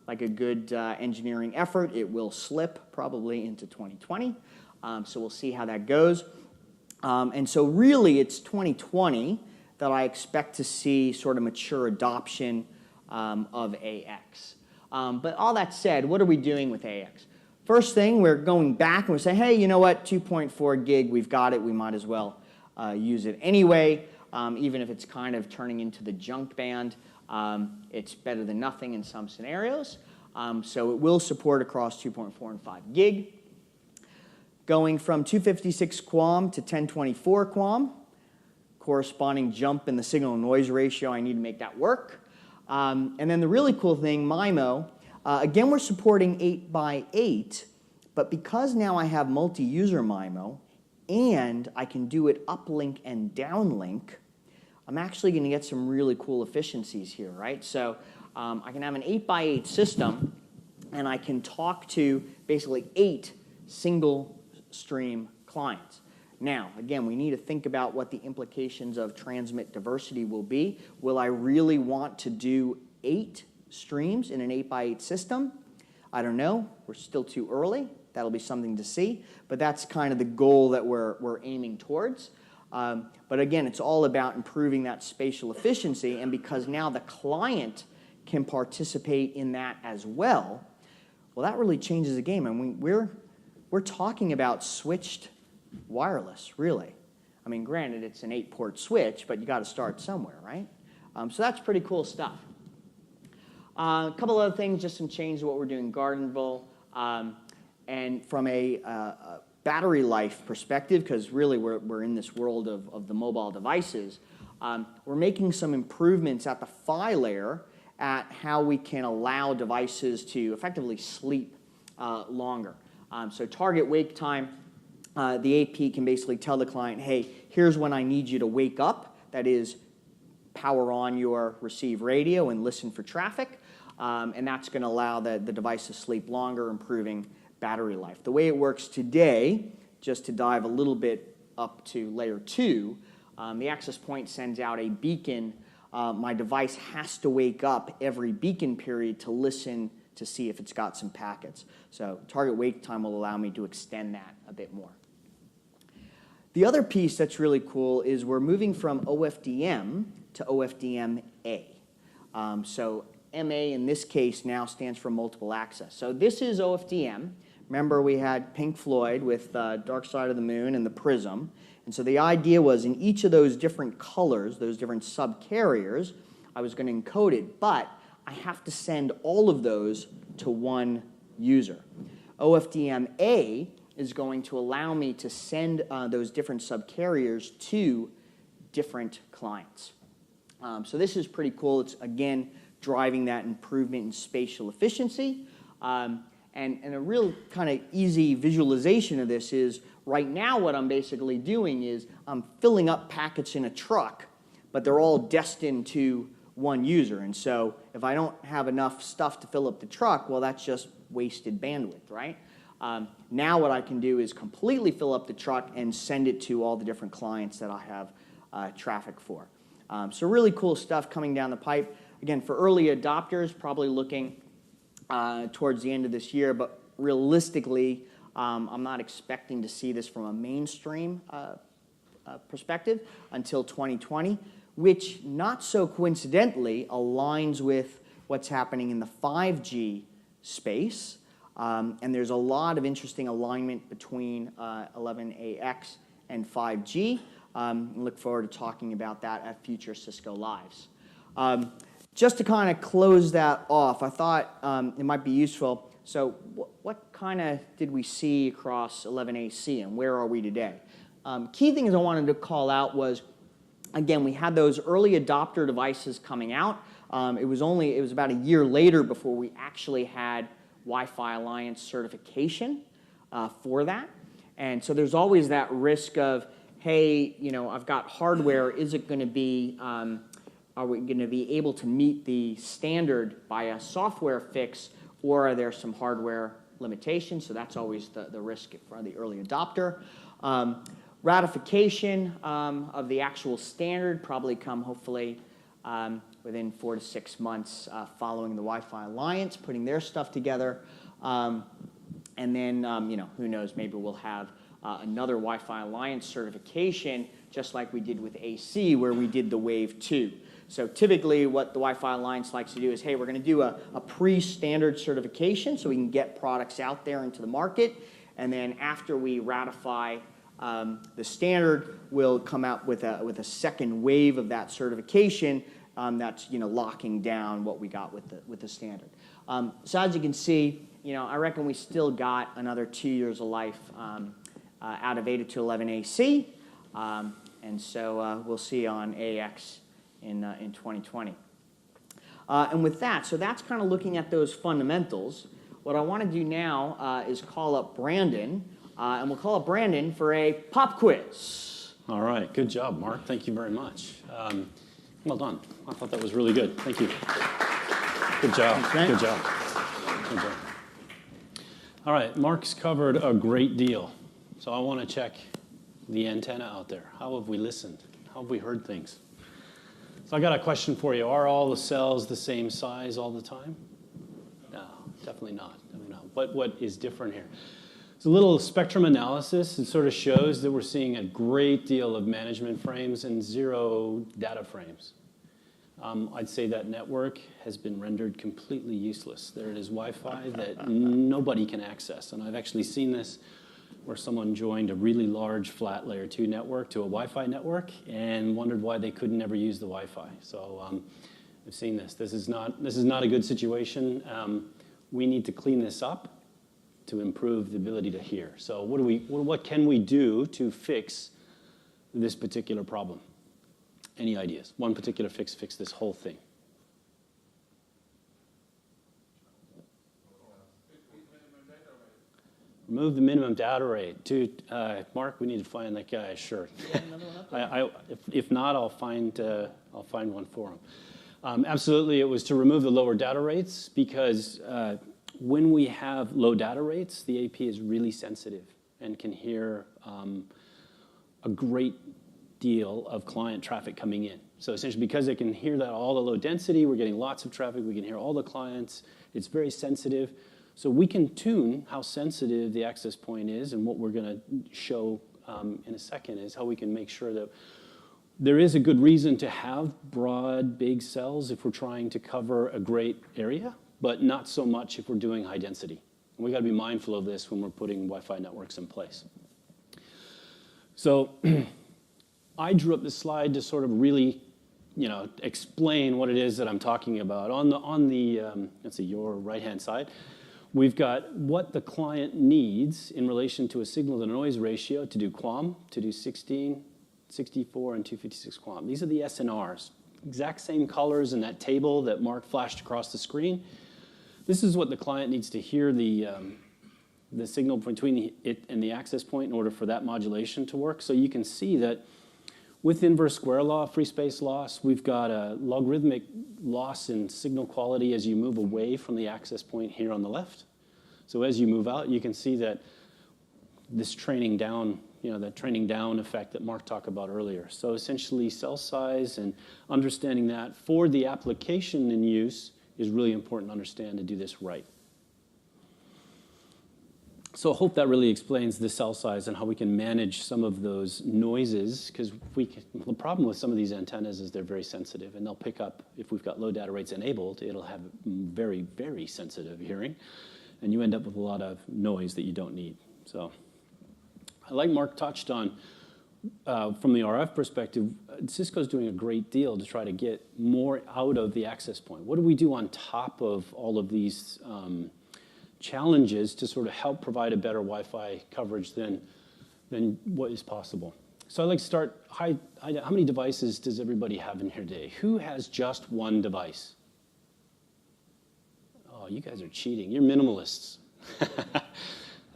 like a good engineering effort, it will slip probably into 2020. So we'll see how that goes. And so really it's 2020 that I expect to see sort of mature adoption of AX. But all that said, what are we doing with AX? First thing, we're going back and we say, hey, you know what, 2.4 gig, we've got it, we might as well use it anyway, even if it's kind of turning into the junk band. It's better than nothing in some scenarios. So it will support across 2.4 and 5 gig. Going from 256 QAM to 1024 QAM, corresponding jump in the signal-to-noise ratio, I need to make that work. And then the really cool thing, MIMO, again, we're supporting 8x8, but because now I have multi-user MIMO, and I can do it uplink and downlink, I'm actually going to get some really cool efficiencies here, right? So I can have an 8x8 system, and I can talk to basically 8 single-stream clients. Now, again, we need to think about what the implications of transmit diversity will be. Will I really want to do 8 streams in an 8x8 system? I don't know. We're still too early. That'll be something to see. But that's kind of the goal that we're aiming towards. But again, it's all about improving that spatial efficiency. And because now the client can participate in that as well, well, that really changes the game. And we're talking about switched wireless, really. I mean, granted, it's an 8-port switch, but you got to start somewhere, right? So that's pretty cool stuff. A couple other things, just some changes to what we're doing in Gardenville. And from a battery life perspective, because really we're in this world of the mobile devices, we're making some improvements at the PHY layer at how we can allow devices to effectively sleep longer. So target wake time, the AP can basically tell the client, hey, here's when I need you to wake up. That is, power on your receive radio and listen for traffic. And that's going to allow the device to sleep longer, improving battery life. The way it works today, just to dive a little bit up to layer 2, the access point sends out a beacon. My device has to wake up every beacon period to listen to see if it's got some packets. So target wake time will allow me to extend that a bit more. The other piece that's really cool is we're moving from OFDM to OFDM-A. So MA in this case now stands for multiple access. So this is OFDM. Remember we had Pink Floyd with Dark Side of the Moon and the Prism. And so the idea was in each of those different colors, those different subcarriers, I was going to encode it, but I have to send all of those to one user. OFDM-A is going to allow me to send those different subcarriers to different clients. So this is pretty cool. It's, again, driving that improvement in spatial efficiency. And a real kind of easy visualization of this is right now what I'm basically doing is I'm filling up packets in a truck, but they're all destined to one user. And so if I don't have enough stuff to fill up the truck, well, that's just wasted bandwidth, right? Now what I can do is completely fill up the truck and send it to all the different clients that I have traffic for. So really cool stuff coming down the pipe. Again, for early adopters, probably looking towards the end of this year, but realistically, I'm not expecting to see this from a mainstream perspective until 2020, which not so coincidentally aligns with what's happening in the 5G space. And there's a lot of interesting alignment between 11AX and 5G. Look forward to talking about that at future Cisco Lives. Just to kind of close that off, I thought it might be useful. So what kind of did we see across 11AC and where are we today? Key things I wanted to call out was, again, we had those early adopter devices coming out. It was about a year later before we actually had Wi-Fi Alliance certification for that. And so there's always that risk of, hey, I've got hardware, is it going to be, are we going to be able to meet the standard by a software fix, or are there some hardware limitations? So that's always the risk for the early adopter. Ratification of the actual standard probably come hopefully within 4 to 6 months following the Wi-Fi Alliance, putting their stuff together. And then, who knows, maybe we'll have another Wi-Fi Alliance certification, just like we did with AC, where we did the Wave 2. So typically what the Wi-Fi Alliance likes to do is, hey, we're going to do a pre-standard certification so we can get products out there into the market. And then after we ratify the standard, we'll come out with a second wave of that certification that's locking down what we got with the standard. So as you can see, I reckon we still got another 2 years of life out of 8 to 11AC, and so we'll see on AX in 2020. And with that, so that's kind of looking at those fundamentals. What I want to do now is call up Brandon, and we'll call up Brandon for a pop quiz. All right, good job, Mark. Thank you very much. Well done. I thought that was really good. Thank you. Good job. Good job. Good job. All right, Mark's covered a great deal. So I want to check the antenna out there. How have we listened? How have we heard things? So I got a question for you. Are all the cells the same size all the time? No, definitely not. Definitely not. What is different here? It's a little spectrum analysis. It sort of shows that we're seeing a great deal of management frames and 0 data frames. I'd say that network has been rendered completely useless. There it is Wi-Fi that nobody can access. And I've actually seen this where someone joined a really large flat layer 2 network to a Wi-Fi network and wondered why they could never use the Wi-Fi. So I've seen this. This is not a good situation. We need to clean this up. to improve the ability to hear. So what can we do to fix this particular problem? Any ideas? One particular fix this whole thing. Remove the minimum data rate. Mark, we need to find that guy. Sure. If not, I'll find one for him. Absolutely, it was to remove the lower data rates because when we have low data rates, the AP is really sensitive and can hear a great deal of client traffic coming in. So essentially, because it can hear that all the low density, we're getting lots of traffic, we can hear all the clients, it's very sensitive. So we can tune how sensitive the access point is, and what we're going to show in a second is how we can make sure that there is a good reason to have broad, big cells if we're trying to cover a great area, but not so much if we're doing high density. And we got to be mindful of this when we're putting Wi-Fi networks in place. So I drew up this slide to sort of really, explain what it is that I'm talking about. On the let's see, your right-hand side, we've got what the client needs in relation to a signal-to-noise ratio to do QAM, to do 16, 64, and 256 QAM. These are the SNRs, exact same colors in that table that Mark flashed across the screen. This is what the client needs to hear the signal between it and the access point in order for that modulation to work. So you can see that with inverse square law, free space loss, we've got a logarithmic loss in signal quality as you move away from the access point here on the left. So as you move out, you can see that this training down, that training down effect that Mark talked about earlier. So essentially cell size and understanding that for the application in use is really important to understand to do this right. So I hope that really explains the cell size and how we can manage some of those noises, because the problem with some of these antennas is they're very sensitive, and they'll pick up, if we've got low data rates enabled, it'll have very, very sensitive hearing, and you end up with a lot of noise that you don't need. So like Mark touched on, from the RF perspective, Cisco's doing a great deal to try to get more out of the access point. What do we do on top of all of these challenges to sort of help provide a better Wi-Fi coverage than what is possible? So I'd like to start, how many devices does everybody have in here today? Who has just one device? Oh, you guys are cheating. You're minimalists.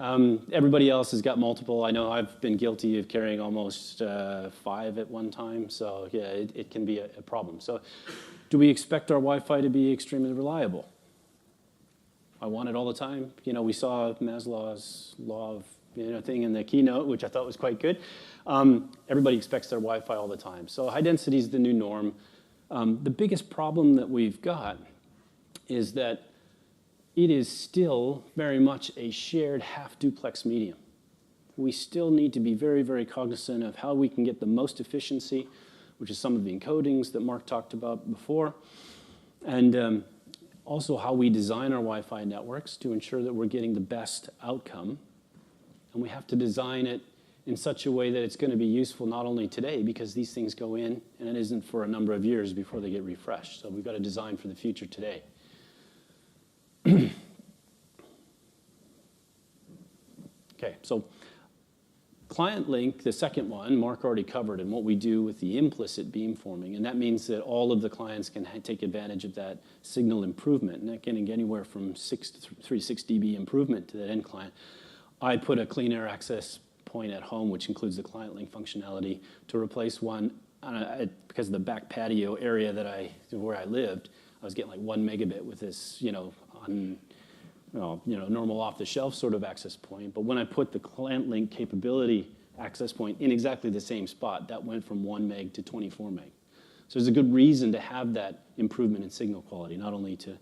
Everybody else has got multiple. I know I've been guilty of carrying almost 5 at one time, so yeah, it can be a problem. So do we expect our Wi-Fi to be extremely reliable? I want it all the time. We saw Maslow's law of thing in the keynote, which I thought was quite good. Everybody expects their Wi-Fi all the time. So high density is the new norm. The biggest problem that we've got is that it is still very much a shared half-duplex medium. We still need to be very, very cognizant of how we can get the most efficiency, which is some of the encodings that Mark talked about before, and also how we design our Wi-Fi networks to ensure that we're getting the best outcome. And we have to design it in such a way that it's going to be useful not only today, because these things go in, and it isn't for a number of years before they get refreshed. So we've got to design for the future today. Okay, so client link, the second one, Mark already covered, and what we do with the implicit beamforming. And that means that all of the clients can take advantage of that signal improvement. And that can get anywhere from 3 to 6 dB improvement to that end client. I put a clean air access point at home, which includes the client link functionality, to replace one because of the back patio area where I lived. I was getting like 1 megabit with this, normal off-the-shelf sort of access point. But when I put the client link capability access point in exactly the same spot, that went from 1 meg to 24 meg. So there's a good reason to have that improvement in signal quality, not only to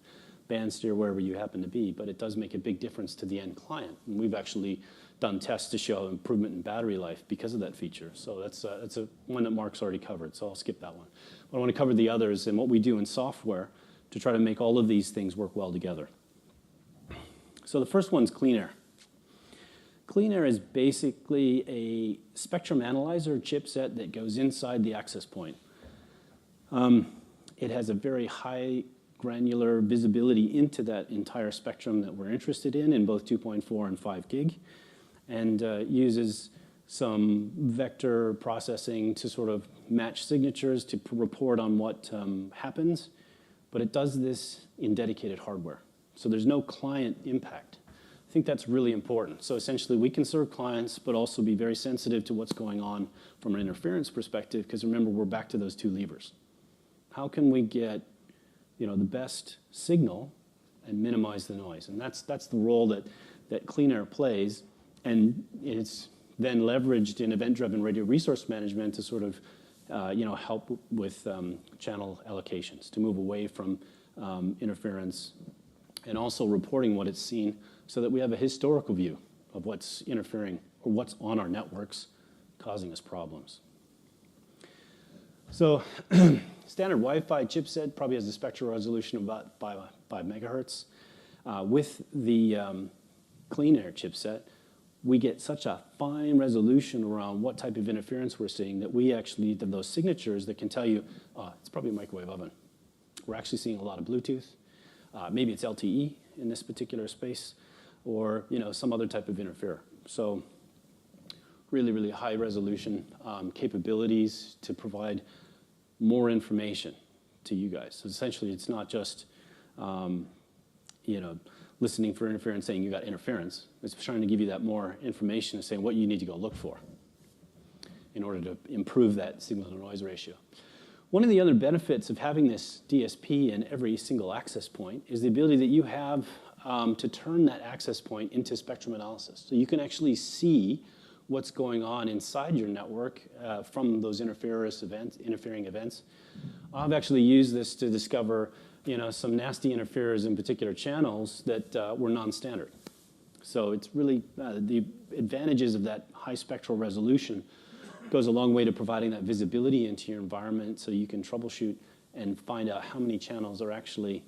band steer wherever you happen to be, but it does make a big difference to the end client. And we've actually done tests to show improvement in battery life because of that feature. So that's one that Mark's already covered, so I'll skip that one. But I want to cover the others and what we do in software to try to make all of these things work well together. So the first one's clean air. Clean air is basically a spectrum analyzer chipset that goes inside the access point. It has a very high granular visibility into that entire spectrum that we're interested in both 2.4 and 5 gig, and uses some vector processing to sort of match signatures to report on what happens, but it does this in dedicated hardware. So there's no client impact. I think that's really important. So essentially, we can serve clients, but also be very sensitive to what's going on from an interference perspective, because remember, we're back to those two levers. How can we get the best signal and minimize the noise? And that's the role that Clean Air plays, and it's then leveraged in event-driven radio resource management to sort of help with channel allocations, to move away from interference, and also reporting what it's seen so that we have a historical view of what's interfering or what's on our networks causing us problems. So standard Wi-Fi chipset probably has a spectral resolution of about 5 megahertz. With the Clean Air chipset, we get such a fine resolution around what type of interference we're seeing that we actually have those signatures that can tell you, it's probably a microwave oven. We're actually seeing a lot of Bluetooth. Maybe it's LTE in this particular space, or some other type of interferer. So really, really high resolution capabilities to provide more information to you guys. So essentially, it's not just listening for interference saying you got interference. It's trying to give you that more information and saying what you need to go look for in order to improve that signal-to-noise ratio. One of the other benefits of having this DSP in every single access point is the ability that you have to turn that access point into spectrum analysis. So you can actually see what's going on inside your network from those interfering events. I've actually used this to discover some nasty interferers in particular channels that were non-standard. So it's really the advantages of that high spectral resolution goes a long way to providing that visibility into your environment so you can troubleshoot and find out how many channels are actually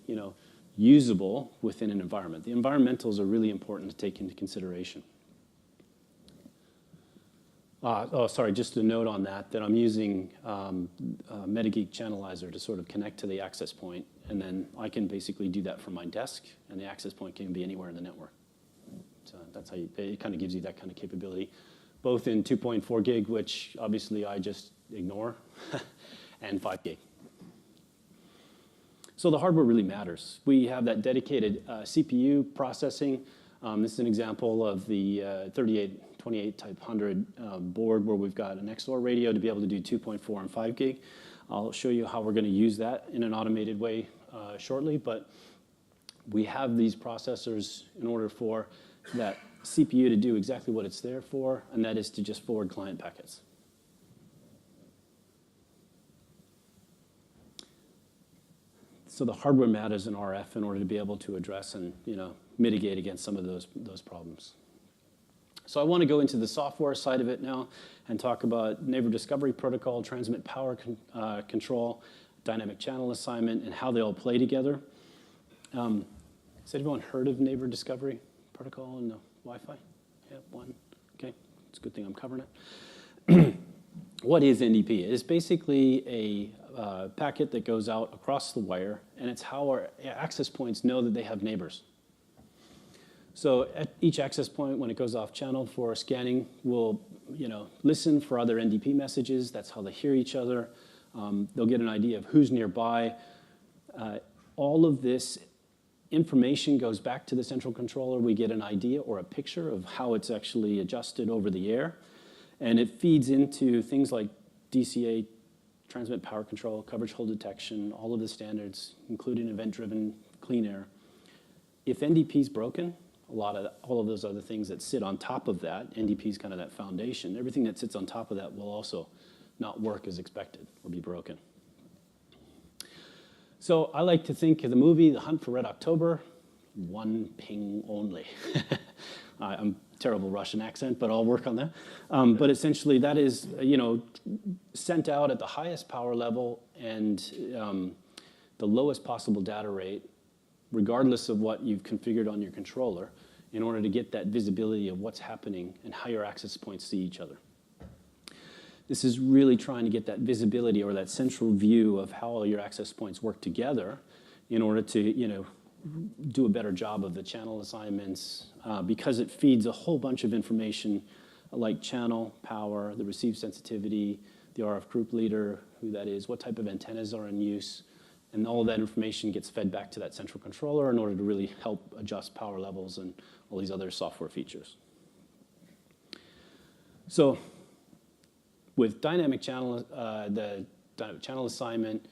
usable within an environment. The environmentals are really important to take into consideration. Just a note on that I'm using Metageek Channelizer to sort of connect to the access point, and then I can basically do that from my desk, and the access point can be anywhere in the network. So that's how it kind of gives you that kind of capability, both in 2.4 gig, which obviously I just ignore, and 5 gig. So the hardware really matters. We have that dedicated CPU processing. This is an example of the 3828 type 100 board where we've got an XOR radio to be able to do 2.4 and 5 gig. I'll show you how we're going to use that in an automated way shortly, but we have these processors in order for that CPU to do exactly what it's there for, and that is to just forward client packets. So the hardware matters in RF in order to be able to address and mitigate against some of those problems. So I want to go into the software side of it now and talk about neighbor discovery protocol, transmit power control, dynamic channel assignment, and how they all play together. Has anyone heard of neighbor discovery protocol in the Wi-Fi? Yeah, one. Okay, it's a good thing I'm covering it. What is NDP? It is basically a packet that goes out across the wire, and it's how our access points know that they have neighbors. So at each access point, when it goes off channel for scanning, we'll listen for other NDP messages. That's how they hear each other. They'll get an idea of who's nearby. All of this information goes back to the central controller. We get an idea or a picture of how it's actually adjusted over the air. And it feeds into things like DCA, transmit power control, coverage hole detection, all of the standards, including event-driven clean air. If NDP is broken, all of those other things that sit on top of that, NDP is kind of that foundation, everything that sits on top of that will also not work as expected or be broken. So I like to think of the movie, The Hunt for Red October, one ping only. I'm terrible Russian accent, but I'll work on that. But essentially that is, sent out at the highest power level and the lowest possible data rate, regardless of what you've configured on your controller, in order to get that visibility of what's happening and how your access points see each other. This is really trying to get that visibility or that central view of how all your access points work together in order to, do a better job of the channel assignments, because it feeds a whole bunch of information like channel, power, the receive sensitivity, the RF group leader, who that is, what type of antennas are in use, and all of that information gets fed back to that central controller in order to really help adjust power levels and all these other software features. So with dynamic channel, the dynamic channel assignment,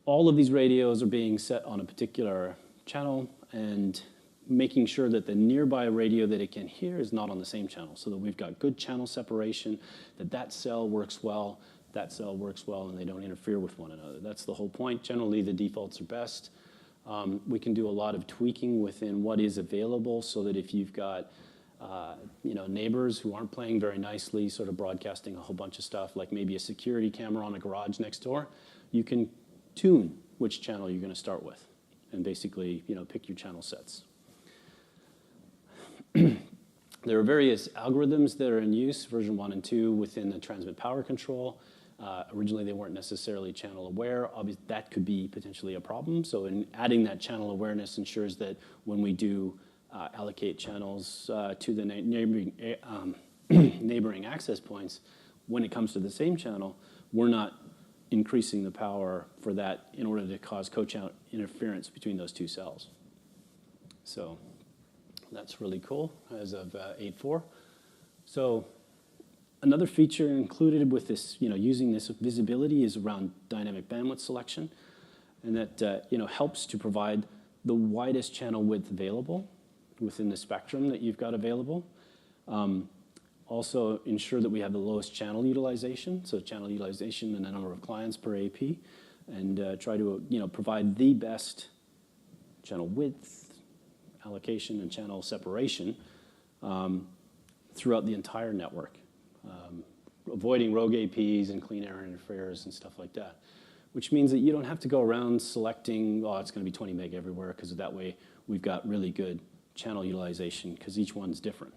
all of these radios are being set on a particular channel and making sure that the nearby radio that it can hear is not on the same channel, so that we've got good channel separation, that cell works well, that cell works well, and they don't interfere with one another. That's the whole point. Generally, the defaults are best. We can do a lot of tweaking within what is available, so that if you've got neighbors who aren't playing very nicely, sort of broadcasting a whole bunch of stuff, like maybe a security camera on a garage next door, you can tune which channel you're going to start with, and basically, pick your channel sets. There are various algorithms that are in use, version 1 and 2, within the transmit power control. Originally, they weren't necessarily channel aware. Obviously, that could be potentially a problem. So in adding that channel awareness ensures that when we do allocate channels to the neighboring access points, when it comes to the same channel, we're not increasing the power for that in order to cause co-channel interference between those two cells. So that's really cool as of 8.4. So another feature included with this, using this visibility is around dynamic bandwidth selection, and that helps to provide the widest channel width available within the spectrum that you've got available. Also ensure that we have the lowest channel utilization, so channel utilization and the number of clients per AP, and try to provide the best channel width, allocation, and channel separation throughout the entire network, avoiding rogue APs and clean air interferers and stuff like that, which means that you don't have to go around selecting, it's going to be 20 meg everywhere, because that way we've got really good channel utilization, because each one's different.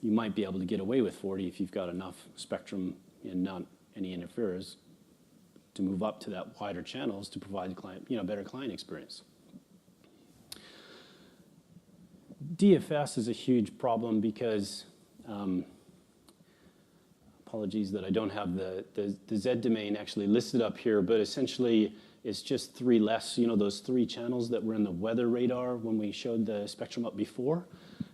You might be able to get away with 40 if you've got enough spectrum and not any interferers to move up to that wider channels to provide the client, better client experience. DFS is a huge problem because, apologies that I don't have the Z domain actually listed up here, but essentially it's just 3 less, those 3 channels that were in the weather radar when we showed the spectrum up before.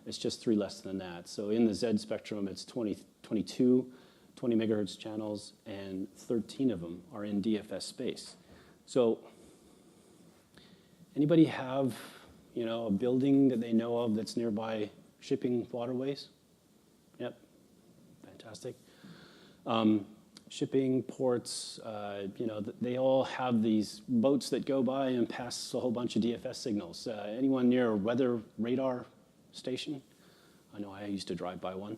It's just 3 less than that. So in the Z spectrum, it's 22 20 megahertz channels, and 13 of them are in DFS space. So anybody have, a building that they know of that's nearby shipping waterways? Yep, fantastic. Shipping ports, they all have these boats that go by and pass a whole bunch of DFS signals. Anyone near a weather radar station? I know I used to drive by one.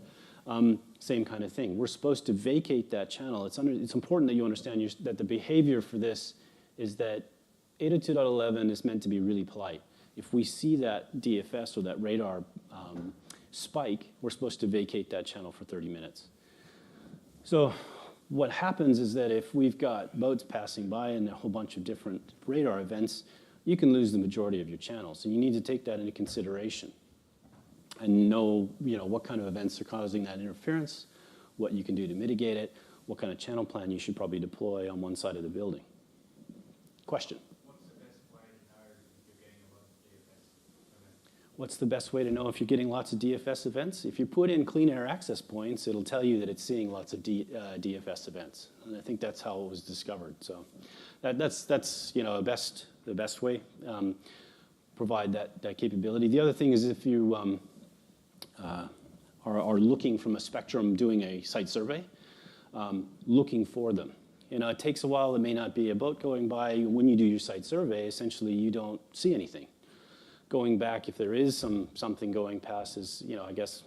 Same kind of thing. We're supposed to vacate that channel. It's important that you understand that the behavior for this is that 802.11 is meant to be really polite. If we see that DFS or that radar spike, we're supposed to vacate that channel for 30 minutes. So what happens is that if we've got boats passing by and a whole bunch of different radar events, you can lose the majority of your channels. So you need to take that into consideration and know, what kind of events are causing that interference, what you can do to mitigate it, what kind of channel plan you should probably deploy on one side of the building. Question? What's the best way to know if you're getting lots of DFS events? If you put in clean air access points, it'll tell you that it's seeing lots of DFS events. And I think that's how it was discovered. So that's the best way. Provide that capability. The other thing is if you are looking from a spectrum doing a site survey, looking for them. It takes a while. It may not be a boat going by. When you do your site survey, essentially you don't see anything. Going back, if there is something going past, is I guess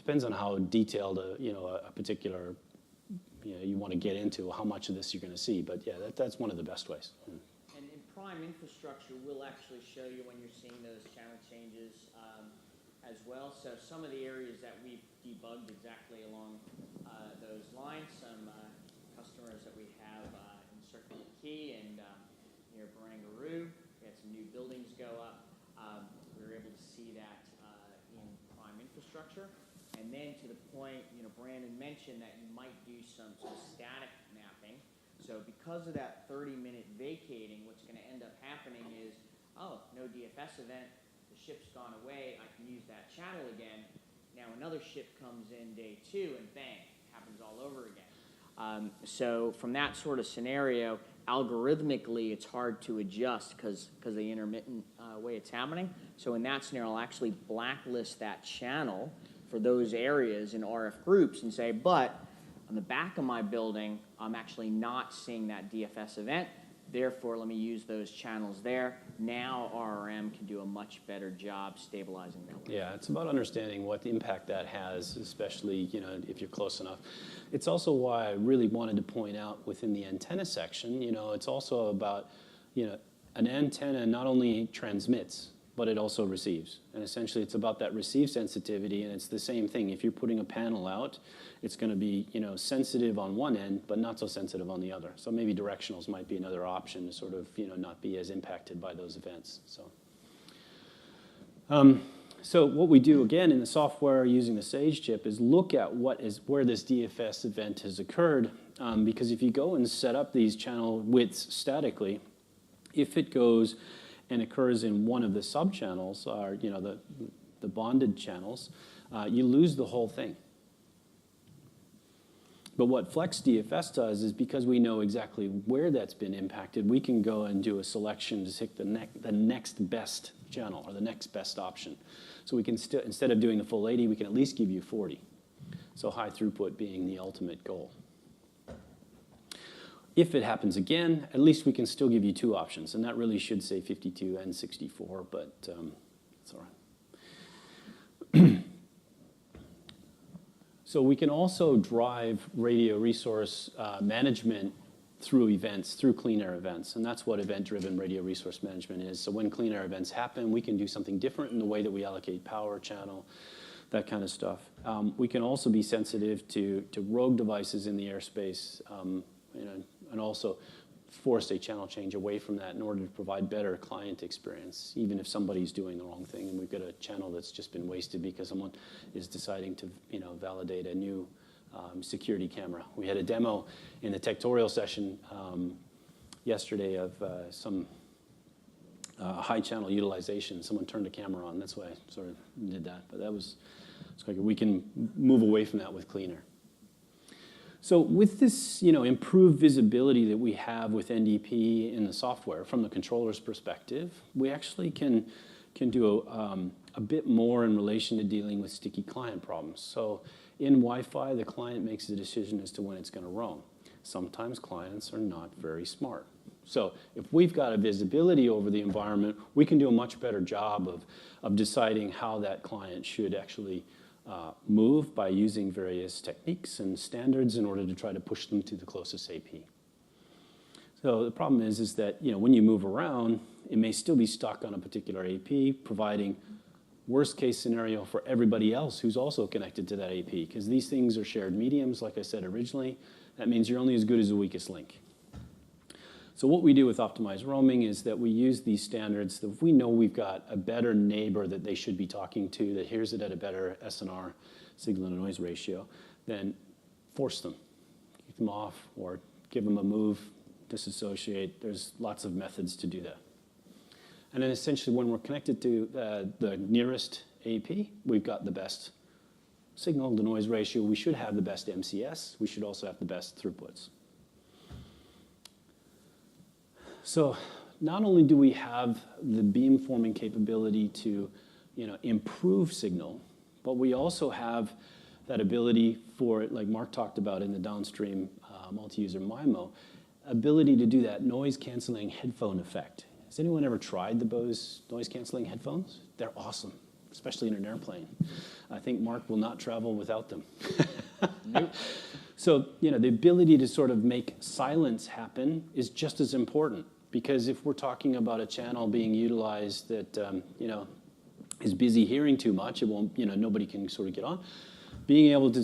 depends on how detailed a particular you want to get into, how much of this you're going to see. But yeah, that's one of the best ways. And in Prime Infrastructure, we'll actually show you when you're seeing those channel changes as well. So some of the areas that we've debugged exactly along those lines, some customers that we have in Circular Key and near Barangaroo buildings go up. We were able to see that in prime infrastructure. And then to the point, Brandon mentioned that you might do some static mapping. So because of that 30-minute vacating, what's going to end up happening is, oh, no DFS event, the ship's gone away, I can use that channel again. Now another ship comes in day 2 and bang, happens all over again. So from that sort of scenario, algorithmically it's hard to adjust because of the intermittent way it's happening. So in that scenario, I'll actually blacklist that channel for those areas in RF groups and say, but on the back of my building, I'm actually not seeing that DFS event. Therefore, let me use those channels there. Now RRM can do a much better job stabilizing that way. Yeah, it's about understanding what the impact that has, especially if you're close enough. It's also why I really wanted to point out within the antenna section, it's also about, an antenna not only transmits, but it also receives. And essentially it's about that receive sensitivity, and it's the same thing. If you're putting a panel out, it's going to be sensitive on one end, but not so sensitive on the other. So maybe directionals might be another option to sort of not be as impacted by those events. So what we do again in the software using the Sage chip is look at where this DFS event has occurred, because if you go and set up these channel widths statically, if it goes and occurs in one of the sub-channels, or the bonded channels, you lose the whole thing. But what Flex DFS does is, because we know exactly where that's been impacted, we can go and do a selection to pick the next best channel or the next best option. So we can instead of doing the full 80, we can at least give you 40. So high throughput being the ultimate goal. If it happens again, at least we can still give you 2 options, and that really should say 52 and 64, but it's all right. So we can also drive radio resource management through events, through clean air events, and that's what event-driven radio resource management is. So when clean air events happen, we can do something different in the way that we allocate power, channel, that kind of stuff. We can also be sensitive to rogue devices in the airspace, and also force a channel change away from that in order to provide better client experience, even if somebody's doing the wrong thing and we've got a channel that's just been wasted because someone is deciding to validate a new security camera. We had a demo in the tectorial session yesterday of some high channel utilization. Someone turned a camera on. That's why I sort of did that. But it's like we can move away from that with cleaner. So with this, improved visibility that we have with NDP in the software from the controller's perspective, we actually can do a bit more in relation to dealing with sticky client problems. So in Wi-Fi, the client makes a decision as to when it's going to roam. Sometimes clients are not very smart. So if we've got a visibility over the environment, we can do a much better job of deciding how that client should actually move by using various techniques and standards in order to try to push them to the closest AP. So the problem is that when you move around, it may still be stuck on a particular AP, providing worst case scenario for everybody else who's also connected to that AP, because these things are shared mediums, like I said originally. That means you're only as good as the weakest link. So what we do with optimized roaming is that we use these standards. If we know we've got a better neighbor that they should be talking to, that hears it at a better SNR, signal to noise ratio, then force them. Keep them off or give them a move, disassociate. There's lots of methods to do that. And then essentially when we're connected to the nearest AP, we've got the best signal to noise ratio. We should have the best MCS. We should also have the best throughputs. So not only do we have the beamforming capability to improve signal, but we also have that ability for, like Mark talked about in the downstream multi-user MIMO, ability to do that noise-canceling headphone effect. Has anyone ever tried the Bose noise-canceling headphones? They're awesome, especially in an airplane. I think Mark will not travel without them. Nope. So the ability to sort of make silence happen is just as important. Because if we're talking about a channel being utilized that is busy hearing too much, it won't, nobody can sort of get on. Being able to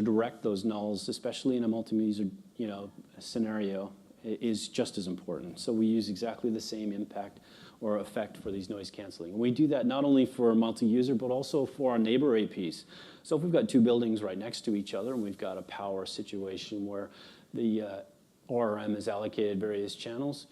direct those nulls, especially in a multi-user scenario, is just as important. So we use exactly the same impact or effect for these noise canceling. And we do that not only for multi-user, but also for our neighbor APs. So if we've got two buildings right next to each other and we've got a power situation where the ORM has allocated various channels,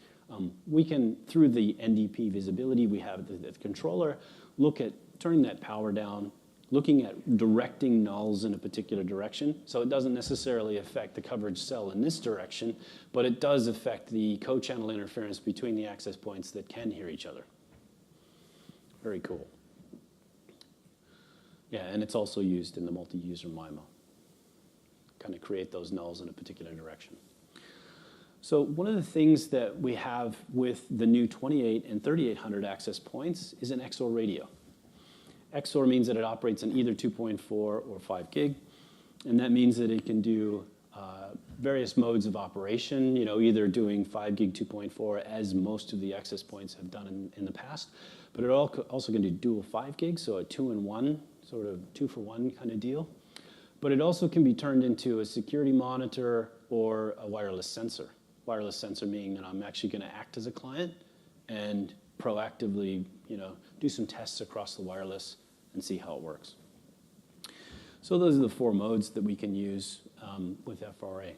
we can, through the NDP visibility we have at the controller, look at turning that power down, looking at directing nulls in a particular direction. So it doesn't necessarily affect the coverage cell in this direction, but it does affect the co-channel interference between the access points that can hear each other. Very cool. Yeah, and it's also used in the multi-user MIMO. Kind of create those nulls in a particular direction. So one of the things that we have with the new 28 and 3800 access points is an XOR radio. XOR means that it operates on either 2.4 or 5 gig, and that means that it can do various modes of operation, either doing 5 gig 2.4 as most of the access points have done in the past, but it also can do dual 5 gig, so a 2-in-1, sort of 2-for-1 kind of deal. But it also can be turned into a security monitor or a wireless sensor. Wireless sensor meaning that I'm actually going to act as a client and proactively, do some tests across the wireless and see how it works. So those are the 4 modes that we can use with FRA.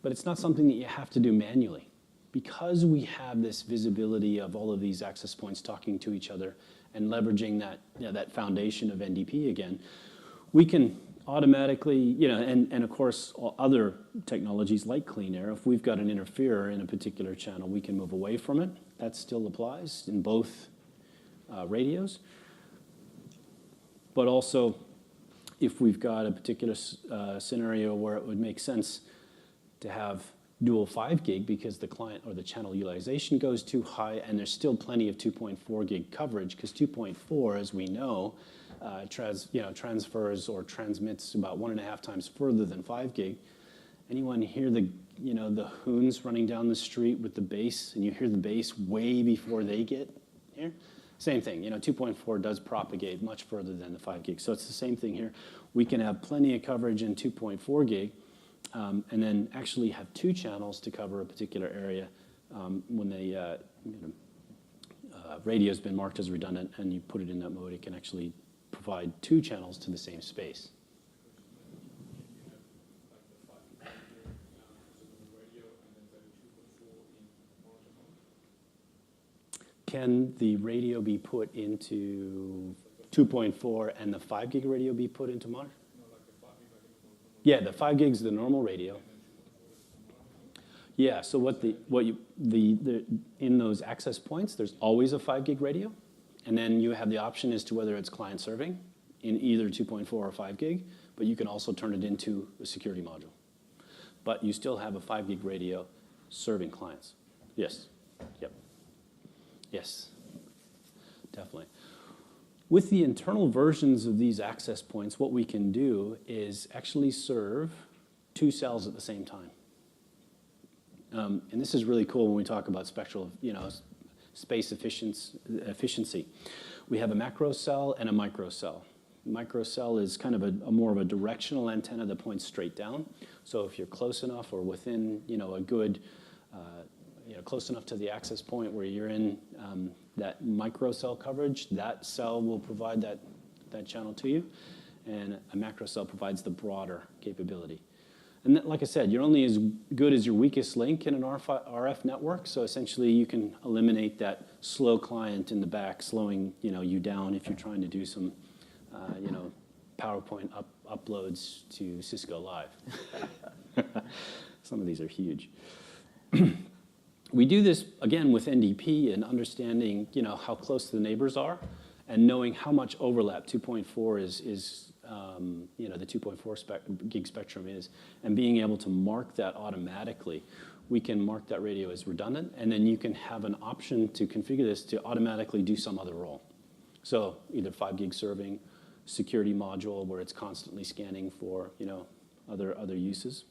But it's not something that you have to do manually. Because we have this visibility of all of these access points talking to each other and leveraging that foundation of NDP again, we can automatically, and of course other technologies like clean air, if we've got an interferer in a particular channel, we can move away from it. That still applies in both radios. But also, if we've got a particular scenario where it would make sense to have dual 5 gig because the client or the channel utilization goes too high and there's still plenty of 2.4 gig coverage, because 2.4, as we know, transfers or transmits about 1.5 times further than 5 gig. Anyone hear the hoons running down the street with the bass, and you hear the bass way before they get here? Same thing, 2.4 does propagate much further than the 5 gig. So it's the same thing here. We can have plenty of coverage in 2.4 gig, and then actually have 2 channels to cover a particular area when the radio's been marked as redundant and you put it in that mode, it can actually provide 2 channels to the same space. Can the radio be put into 2.4 and the 5 gig radio be put into monitor? Yeah, the 5 gig is the normal radio. Yeah, so in those access points, there's always a 5 gig radio, and then you have the option as to whether it's client serving in either 2.4 or 5 gig, but you can also turn it into a security module. But you still have a 5 gig radio serving clients. Yes. Yep. Yes. Definitely. With the internal versions of these access points, what we can do is actually serve 2 cells at the same time. And this is really cool when we talk about spectral, space efficiency. We have a macro cell and a micro cell. Micro cell is kind of a more of a directional antenna that points straight down. So if you're close enough or within, a good, close enough to the access point where you're in that micro cell coverage, that cell will provide that channel to you, and a macro cell provides the broader capability. And then, like I said, you're only as good as your weakest link in an RF network, so essentially you can eliminate that slow client in the back slowing you down if you're trying to do some PowerPoint uploads to Cisco Live. Some of these are huge. We do this, again, with NDP and understanding, how close the neighbors are and knowing how much overlap 2.4 is the 2.4 gig spectrum is, and being able to mark that automatically. We can mark that radio as redundant, and then you can have an option to configure this to automatically do some other role. So either 5 gig serving, security module where it's constantly scanning for, other uses.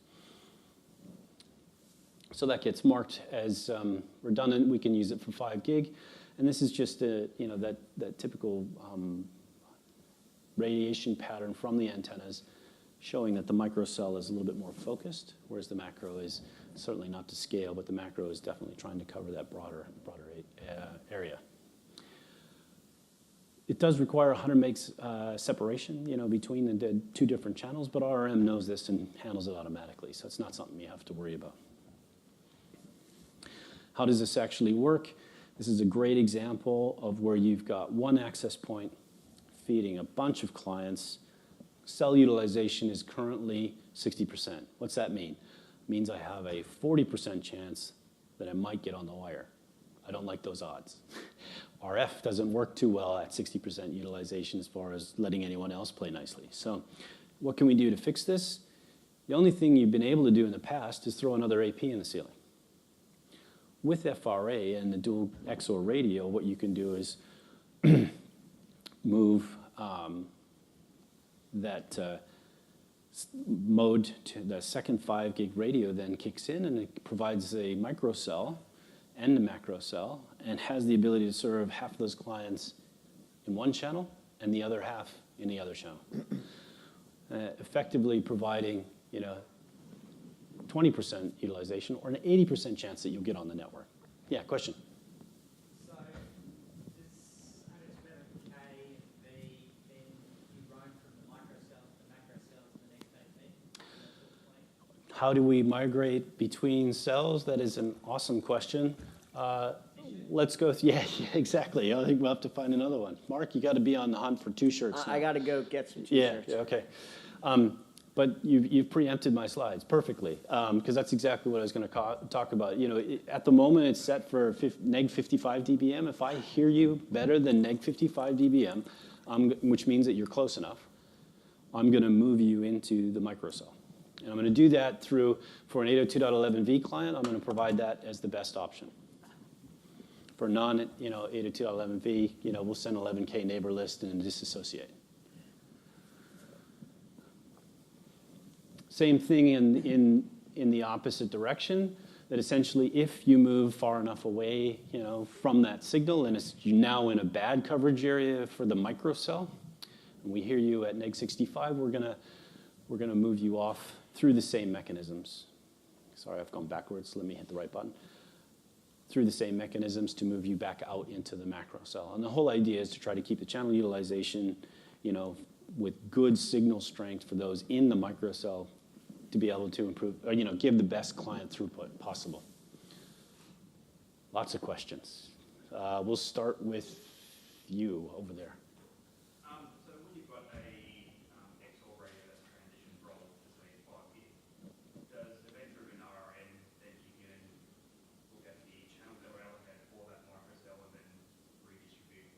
So that gets marked as redundant. We can use it for 5 gig. And this is just that typical radiation pattern from the antennas showing that the microcell is a little bit more focused, whereas the macro is certainly not to scale, but the macro is definitely trying to cover that broader area. It does require 100 megs separation, between the two different channels, but RRM knows this and handles it automatically, so it's not something you have to worry about. How does this actually work? This is a great example of where you've got one access point feeding a bunch of clients. Cell utilization is currently 60%. What's that mean? It means I have a 40% chance that I might get on the wire. I don't like those odds. RF doesn't work too well at 60% utilization as far as letting anyone else play nicely. So what can we do to fix this? The only thing you've been able to do in the past is throw another AP in the ceiling. With FRA and the dual XOR radio, what you can do is move that mode to the second 5 gig radio, then kicks in, and it provides a micro cell and a macro cell, and has the ability to serve half of those clients in one channel and the other half in the other channel, effectively providing 20% utilization or an 80% chance that you'll get on the network. Yeah, question? So this 127K V, then you run from the micro cells to the macro cells to the next AP? How do we migrate between cells? That is an awesome question. Let's go. Yeah, exactly. I think we'll have to find another one. Mark, you got to be on the hunt for 2 shirts now. I got to go get some T-shirts. Yeah, okay. But you've preempted my slides perfectly, because that's exactly what I was going to talk about. At the moment, it's set for neg 55 dBm. If I hear you better than neg 55 dBm, which means that you're close enough, I'm going to move you into the microcell. And I'm going to do that for an 802.11v client, I'm going to provide that as the best option. For non 802.11v, we'll send 11K neighbor list and disassociate. Same thing in the opposite direction, that essentially if you move far enough away from that signal and it's now in a bad coverage area for the microcell, and we hear you at neg 65, we're gonna move you off through the same mechanisms. Sorry, I've gone backwards. Let me hit the right button. Through the same mechanisms to move you back out into the macro cell. And the whole idea is to try to keep the channel utilization, with good signal strength for those in the micro cell to be able to improve, or, give the best client throughput possible. Lots of questions. We'll start with you over there. So when you've got a XOR radio that's transitioned from, say, 5 gig, does event-driven RRM then kick in and look at the channels that were allocated for that microcell and then redistribute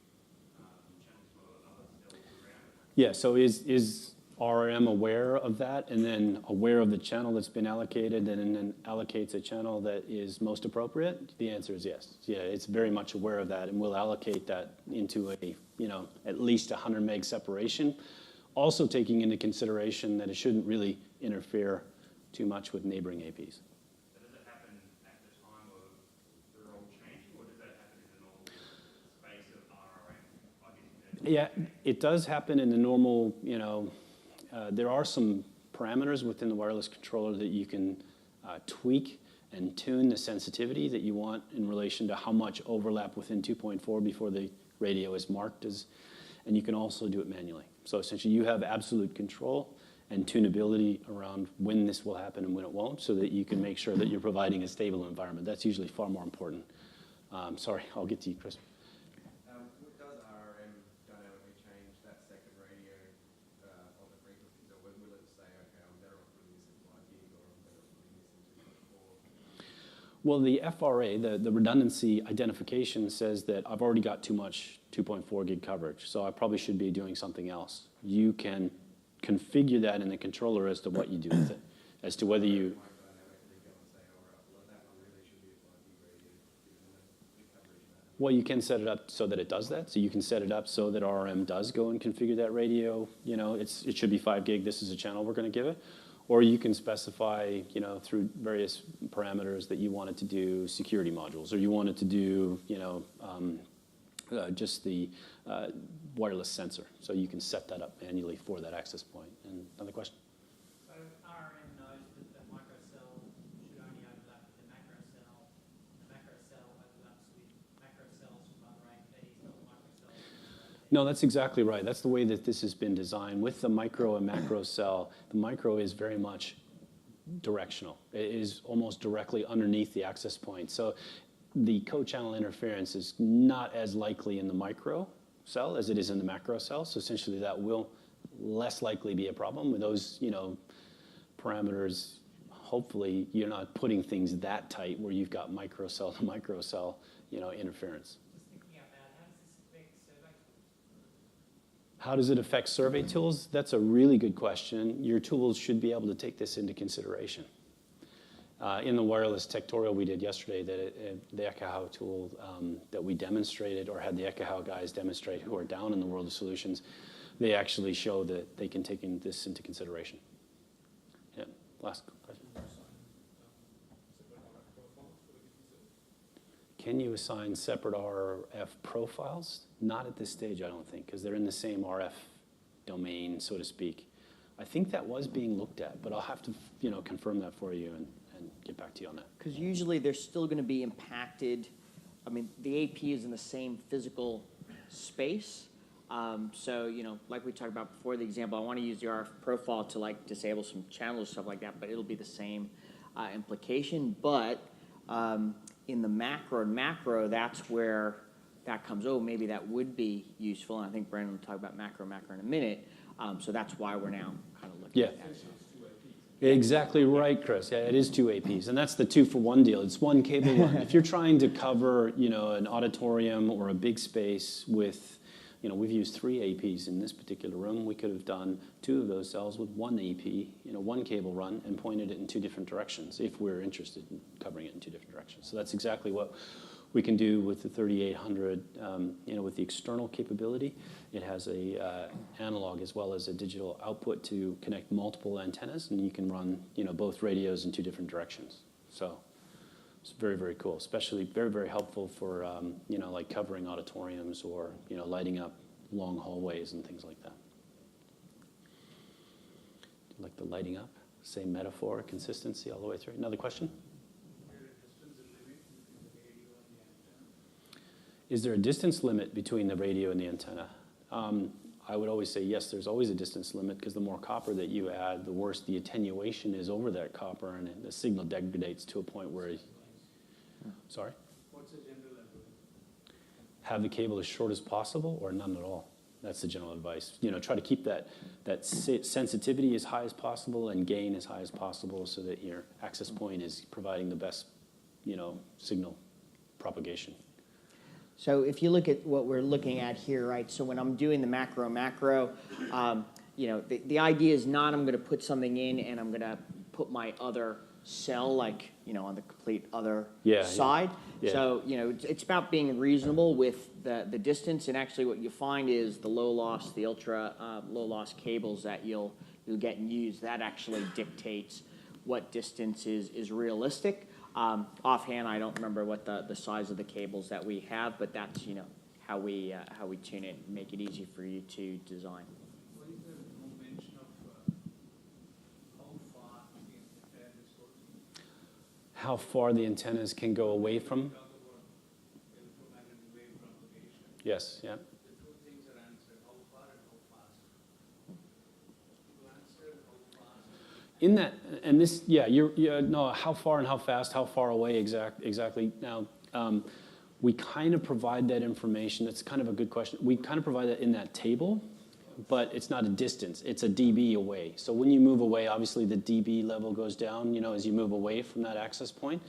channels for other cells around it? Yeah, so is RRM aware of that and then aware of the channel that's been allocated and then allocates a channel that is most appropriate? The answer is yes. Yeah, it's very much aware of that, and we'll allocate that into a, at least 100 meg separation, also taking into consideration that it shouldn't really interfere too much with neighboring APs. So does it happen at the time of the role changing, or does that happen in the normal space of RRM? Yeah, it does happen in the normal, there are some parameters within the wireless controller that you can tweak and tune the sensitivity that you want in relation to how much overlap within 2.4 before the radio is marked as, and you can also do it manually. So essentially you have absolute control and tunability around when this will happen and when it won't, so that you can make sure that you're providing a stable environment. That's usually far more important. Sorry, I'll get to you, Chris. Does RRM dynamically change that second radio on the frequencies, or will it say, okay, I'm better off putting this in 5 gig, or I'm better off putting this in 2.4? Well, the FRA, the redundancy identification, says that I've already got too much 2.4 gig coverage, so I probably should be doing something else. You can configure that in the controller as to what you do with it, as to whether you... Well, you can set it up so that it does that. So you can set it up so that RRM does go and configure that radio. It should be 5 gig. This is a channel we're going to give it. Or you can specify, through various parameters that you want it to do security modules, or you want it to do, just the wireless sensor. So you can set that up manually for that access point. And another question? So RRM knows that the microcell should only overlap with the macrocell. The macrocell overlaps with macrocells from other APs, not the microcell from other APs. No, that's exactly right. That's the way that this has been designed. With the micro and macro cell, the micro is very much directional. It is almost directly underneath the access point. So the co-channel interference is not as likely in the micro cell as it is in the macro cell. So essentially that will less likely be a problem with those, parameters. Hopefully you're not putting things that tight where you've got micro cell to micro cell, interference. Just thinking out loud, how does this affect survey tools? How does it affect survey tools? That's a really good question. Your tools should be able to take this into consideration. In the wireless tectorial we did yesterday, the Ekahau tool that we demonstrated, or had the Ekahau guys demonstrate who are down in the world of solutions, they actually show that they can take this into consideration. Yeah, last question. Can you assign separate RF profiles? Not at this stage, I don't think, because they're in the same RF domain, so to speak. I think that was being looked at, but I'll have to, confirm that for you and get back to you on that. Because usually they're still going to be impacted. I mean, the AP is in the same physical space. So, like we talked about before the example, I want to use the RF profile to disable some channels, stuff like that, but it'll be the same implication. But in the macro, that's where that comes over. Maybe that would be useful. And I think Brandon will talk about macro in a minute. So that's why we're now kind of looking at that. Exactly right, Chris. Yeah, it is 2 APs, and that's the 2-for-1 deal. It's one cable run. If you're trying to cover, an auditorium or a big space with, we've used 3 APs in this particular room. We could have done 2 of those cells with 1 AP, one cable run, and pointed it in 2 different directions if we're interested in covering it in 2 different directions. So that's exactly what we can do with the 3800, with the external capability. It has a analog as well as a digital output to connect multiple antennas, and you can run, both radios in 2 different directions. So it's very, very cool, especially very, very helpful for, like covering auditoriums or, lighting up long hallways and things like that. Like the lighting up, same metaphor, consistency all the way through. Another question? Is there a distance limit between the radio and the antenna? I would always say yes, there's always a distance limit, because the more copper that you add, the worse the attenuation is over that copper, and the signal degrades to a point where... Sorry? What's the general advice? Have the cable as short as possible or none at all. That's the general advice. Try to keep that sensitivity as high as possible and gain as high as possible so that your access point is providing the best, signal propagation. So if you look at what we're looking at here, right, so when I'm doing the macro, the idea is not I'm going to put something in and I'm going to put my other cell, on the complete other side. Yeah. So, it's about being reasonable with the distance, and actually what you find is the low loss, the ultra low loss cables that you'll get and use, that actually dictates what distance is realistic. Offhand, I don't remember what the size of the cables that we have, but that's how we tune it and make it easy for you to design. What is the mention of how far the antennas go? How far the antennas can go away from? You talk about electromagnetic wave propagation. Yes, yeah. The 2 things are answered: how far and how fast. You answered how fast. In that, and this, how far and how fast, how far away exactly. Now, we kind of provide that information. That's kind of a good question. We kind of provide that in that table, but it's not a distance. It's a dB away. So when you move away, obviously the dB level goes down, as you move away from that access point.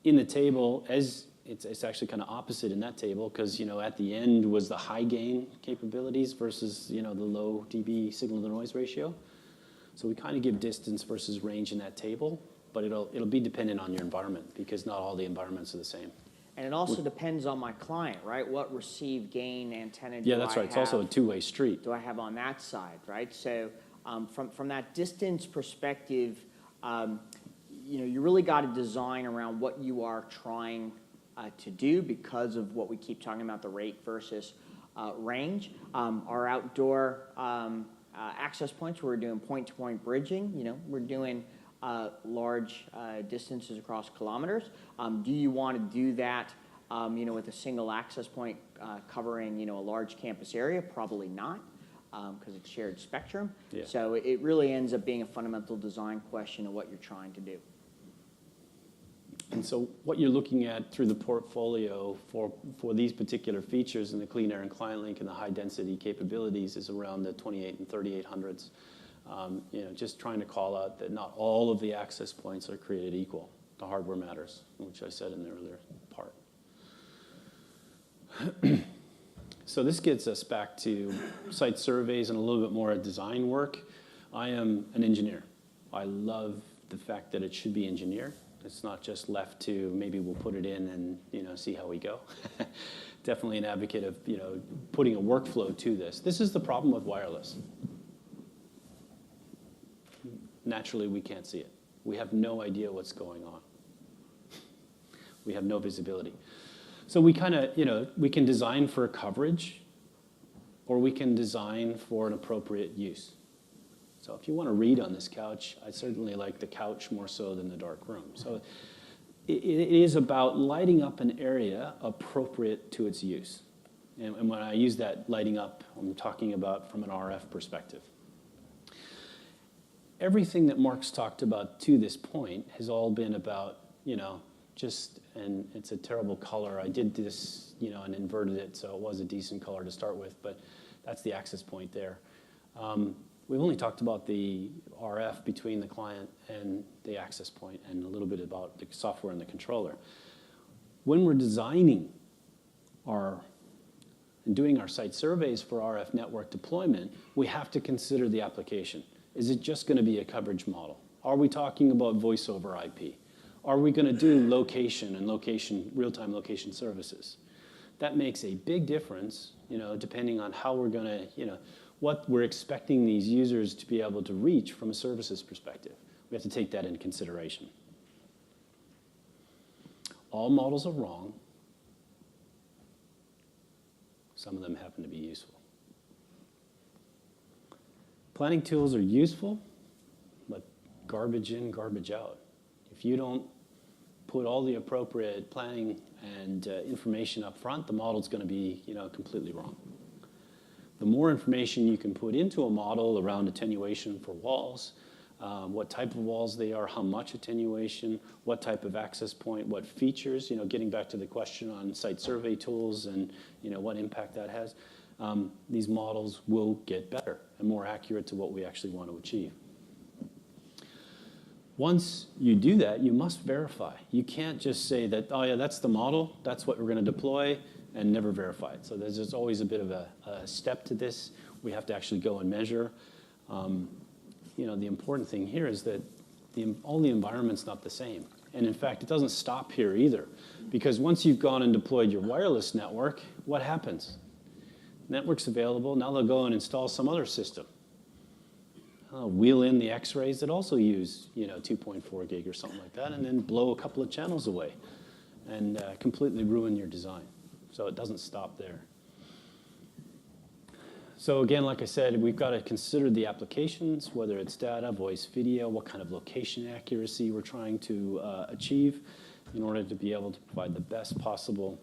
In the table, it's actually kind of opposite in that table, because, at the end was the high gain capabilities versus, the low dB signal to noise ratio. So we kind of give distance versus range in that table, but it'll be dependent on your environment, because not all the environments are the same. And it also depends on my client, right? What receive gain antenna Yeah, that's right. It's also a 2-way street. do I have on that side, right? So from that distance perspective, you really got to design around what you are trying to do, because of what we keep talking about, the rate versus range. Our outdoor access points, we're doing point-to-point bridging. We're doing large distances across kilometers. Do you want to do that With a single access point covering, a large campus area, probably not, because it's shared spectrum. Yeah. So it really ends up being a fundamental design question of what you're trying to do. And so what you're looking at through the portfolio for these particular features in the Clean Air and Client Link and the high density capabilities is around the 28 and 3800s. Just trying to call out that not all of the access points are created equal. The hardware matters, which I said in the earlier part. So this gets us back to site surveys and a little bit more design work. I am an engineer. I love the fact that it should be engineered. It's not just left to maybe we'll put it in and see how we go. Definitely an advocate of putting a workflow to this. This is the problem with wireless. Naturally, we can't see it. We have no idea what's going on. We have no visibility. So we kind of, we can design for coverage, or we can design for an appropriate use. So if you want to read on this couch, I certainly like the couch more so than the dark room. So it is about lighting up an area appropriate to its use. And when I use that lighting up, I'm talking about from an RF perspective. Everything that Mark's talked about to this point has all been about, and it's a terrible color. I did this, and inverted it, so it was a decent color to start with, but that's the access point there. We've only talked about the RF between the client and the access point and a little bit about the software and the controller. When we're designing and doing our site surveys for RF network deployment, we have to consider the application. Is it just going to be a coverage model? Are we talking about voice over IP? Are we going to do location and real-time location services? That makes a big difference, depending on how we're going to, what we're expecting these users to be able to reach from a services perspective. We have to take that into consideration. All models are wrong. Some of them happen to be useful. Planning tools are useful, but garbage in, garbage out. If you don't put all the appropriate planning and information up front, the model's going to be completely wrong. The more information you can put into a model around attenuation for walls, what type of walls they are, how much attenuation, what type of access point, what features, getting back to the question on site survey tools and what impact that has, these models will get better and more accurate to what we actually want to achieve. Once you do that, you must verify. You can't just say that, oh yeah, that's the model, that's what we're going to deploy, and never verify it. So there's always a bit of a step to this. We have to actually go and measure. The important thing here is that all the environment's not the same. And in fact, it doesn't stop here either. Because once you've gone and deployed your wireless network, what happens? Network's available, now they'll go and install some other system. Wheel in the X-rays that also use 2.4 gig or something like that, and then blow a couple of channels away and completely ruin your design. So it doesn't stop there. So again, like I said, we've got to consider the applications, whether it's data, voice, video, what kind of location accuracy we're trying to achieve in order to be able to provide the best possible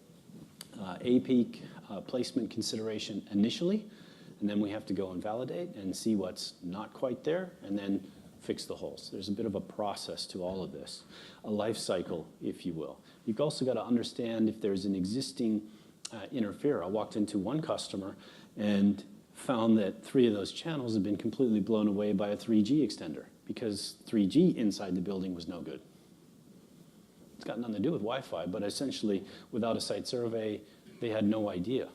APEAK placement consideration initially. And then we have to go and validate and see what's not quite there and then fix the holes. There's a bit of a process to all of this, a life cycle, if you will. You've also got to understand if there's an existing interferer. I walked into one customer and found that 3 of those channels had been completely blown away by a 3G extender because 3G inside the building was no good. It's got nothing to do with Wi-Fi, but essentially, without a site survey, they had no idea.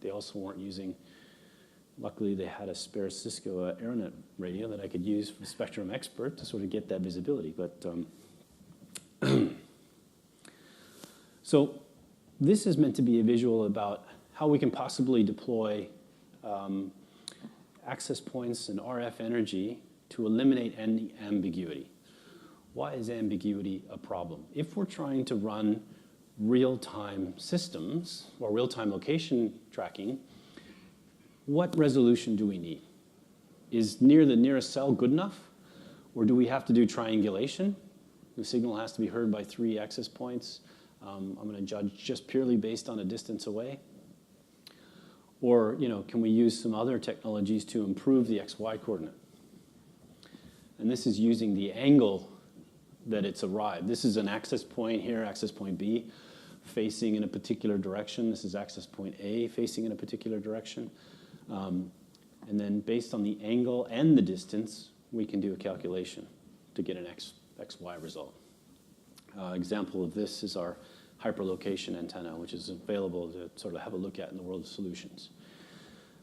They also weren't using, luckily they had a spare Cisco AirNet radio that I could use from Spectrum Expert to sort of get that visibility. But so this is meant to be a visual about how we can possibly deploy access points and RF energy to eliminate any ambiguity. Why is ambiguity a problem? If we're trying to run real-time systems or real-time location tracking, what resolution do we need? Is near the nearest cell good enough? Or do we have to do triangulation? The signal has to be heard by 3 access points. I'm going to judge just purely based on a distance away? Or, can we use some other technologies to improve the XY coordinate? And this is using the angle that it's arrived. This is an access point here, access point B, facing in a particular direction. This is access point A, facing in a particular direction. And then based on the angle and the distance, we can do a calculation to get an XY result. Example of this is our hyperlocation antenna, which is available to sort of have a look at in the world of solutions.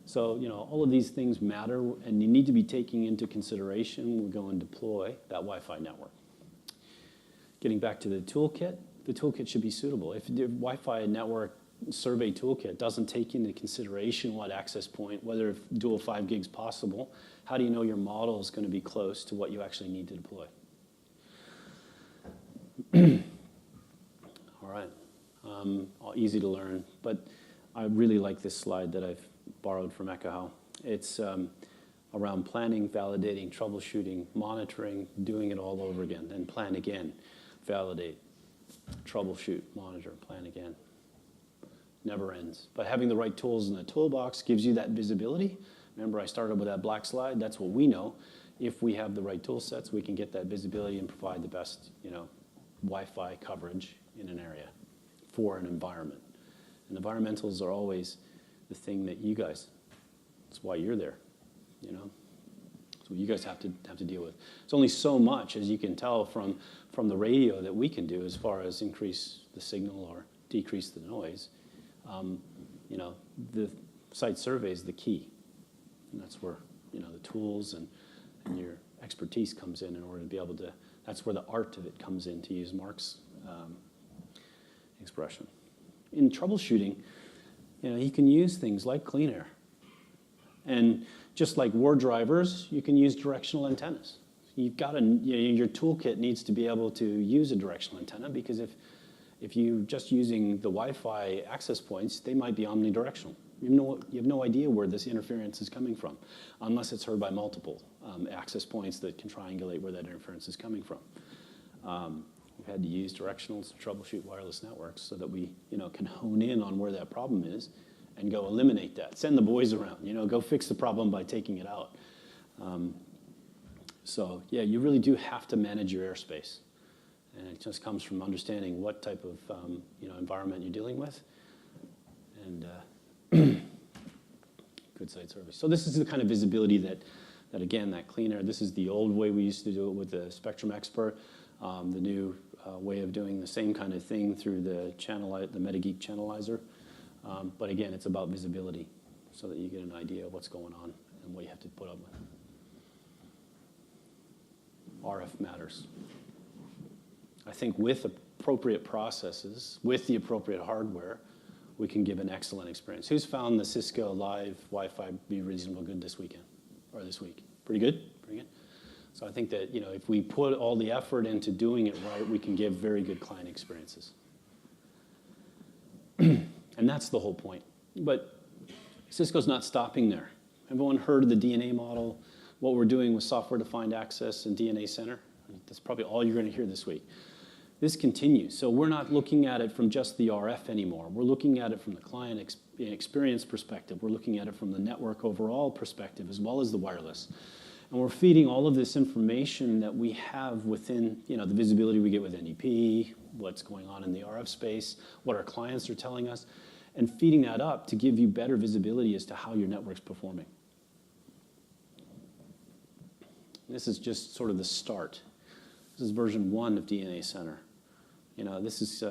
So, all of these things matter, and you need to be taking into consideration when we go and deploy that Wi-Fi network. Getting back to the toolkit should be suitable. If the Wi-Fi network survey toolkit doesn't take into consideration what access point, whether dual 5 gigs possible, how do you know your model is going to be close to what you actually need to deploy? All right, easy to learn, but I really like this slide that I've borrowed from Ekahau. It's around planning, validating, troubleshooting, monitoring, doing it all over again, then plan again, validate, troubleshoot, monitor, plan again. Never ends. But having the right tools in the toolbox gives you that visibility. Remember, I started with that black slide. That's what we know. If we have the right tool sets, we can get that visibility and provide the best, Wi-Fi coverage in an area for an environment. And environmentals are always the thing that you guys, that's why you're there, That's what you guys have to deal with. It's only so much, as you can tell from the radio, that we can do as far as increase the signal or decrease the noise. The site survey is the key. And that's where, the tools and your expertise comes in order to be able to, that's where the art of it comes in, to use Mark's expression. In troubleshooting, you can use things like clean air. And just like war drivers, you can use directional antennas. You've got your toolkit needs to be able to use a directional antenna, because if you're just using the Wi-Fi access points, they might be omnidirectional. You have no idea where this interference is coming from, unless it's heard by multiple access points that can triangulate where that interference is coming from. We've had to use directionals to troubleshoot wireless networks so that we can hone in on where that problem is and go eliminate that. Send the boys around, go fix the problem by taking it out. So yeah, you really do have to manage your airspace. And it just comes from understanding what type of environment you're dealing with, and good site service. So this is the kind of visibility that again, that clean air. This is the old way we used to do it with the Spectrum Expert. The new way of doing the same kind of thing through the MetaGeek channelizer. But again, it's about visibility, so that you get an idea of what's going on and what you have to put up with. RF matters. I think with appropriate processes, with the appropriate hardware, we can give an excellent experience. Who's found the Cisco Live Wi-Fi be reasonably good this weekend, or this week? Pretty good? Pretty good? So I think that, if we put all the effort into doing it right, we can give very good client experiences. And that's the whole point. But Cisco's not stopping there. Everyone heard of the DNA model, what we're doing with software-defined access and DNA Center? That's probably all you're going to hear this week. This continues. So we're not looking at it from just the RF anymore. We're looking at it from the client experience perspective. We're looking at it from the network overall perspective, as well as the wireless. And we're feeding all of this information that we have within, the visibility we get with NEP, what's going on in the RF space, what our clients are telling us, and feeding that up to give you better visibility as to how your network's performing. This is just sort of the start. This is version 1 of DNA Center. This is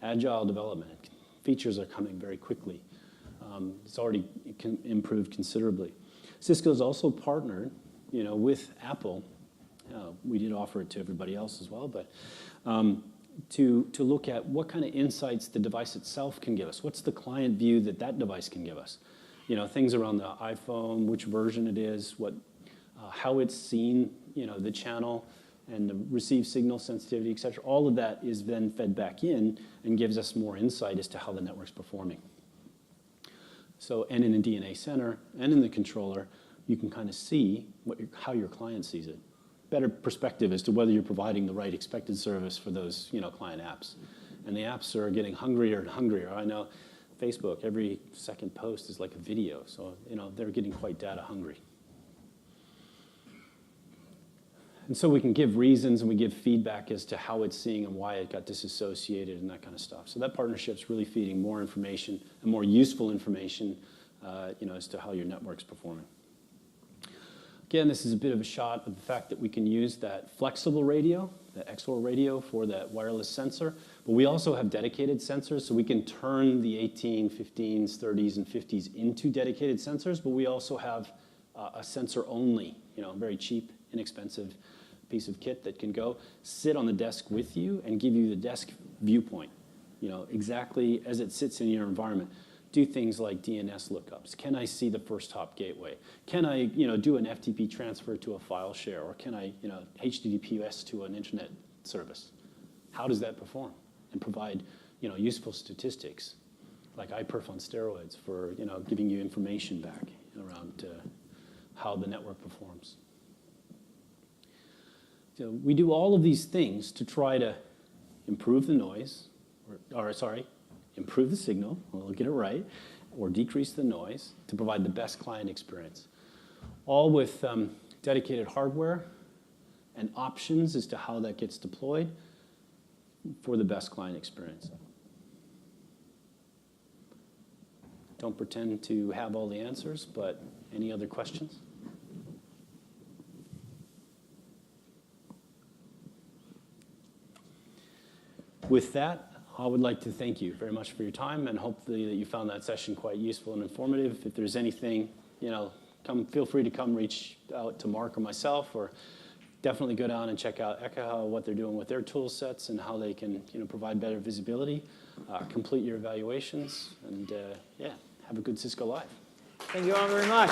agile development. Features are coming very quickly. It's already improved considerably. Cisco's also partnered, with Apple. We did offer it to everybody else as well, but to look at what kind of insights the device itself can give us. What's the client view that device can give us? Things around the iPhone, which version it is, how it's seen, the channel, and the received signal sensitivity, et cetera. All of that is then fed back in and gives us more insight as to how the network's performing. So, and in the DNA Center and in the controller, you can kind of see how your client sees it. Better perspective as to whether you're providing the right expected service for those, client apps. And the apps are getting hungrier and hungrier. I know Facebook, every second post is like a video. So, they're getting quite data hungry. And so we can give reasons and we give feedback as to how it's seeing and why it got disassociated and that kind of stuff. So that partnership's really feeding more information and more useful information, as to how your network's performing. Again, this is a bit of a shot of the fact that we can use that flexible radio, that XOR radio for that wireless sensor, but we also have dedicated sensors, so we can turn the 18, 15s, 30s, and 50s into dedicated sensors, but we also have a sensor only, very cheap, inexpensive piece of kit that can go sit on the desk with you and give you the desk viewpoint, exactly as it sits in your environment. Do things like DNS lookups. Can I see the first hop gateway? Can I, do an FTP transfer to a file share? Or can I, HTTPS to an internet service? How does that perform? And provide, useful statistics, like iPerf on steroids for, giving you information back around how the network performs. So we do all of these things to try to improve the noise, improve the signal, we'll get it right, or decrease the noise to provide the best client experience. All with dedicated hardware and options as to how that gets deployed for the best client experience. Don't pretend to have all the answers, but any other questions? With that, I would like to thank you very much for your time, and hopefully that you found that session quite useful and informative. If there's anything, feel free to come reach out to Mark or myself, or definitely go down and check out Ekahau, what they're doing with their tool sets and how they can provide better visibility, complete your evaluations, and have a good Cisco Live. Thank you all very much.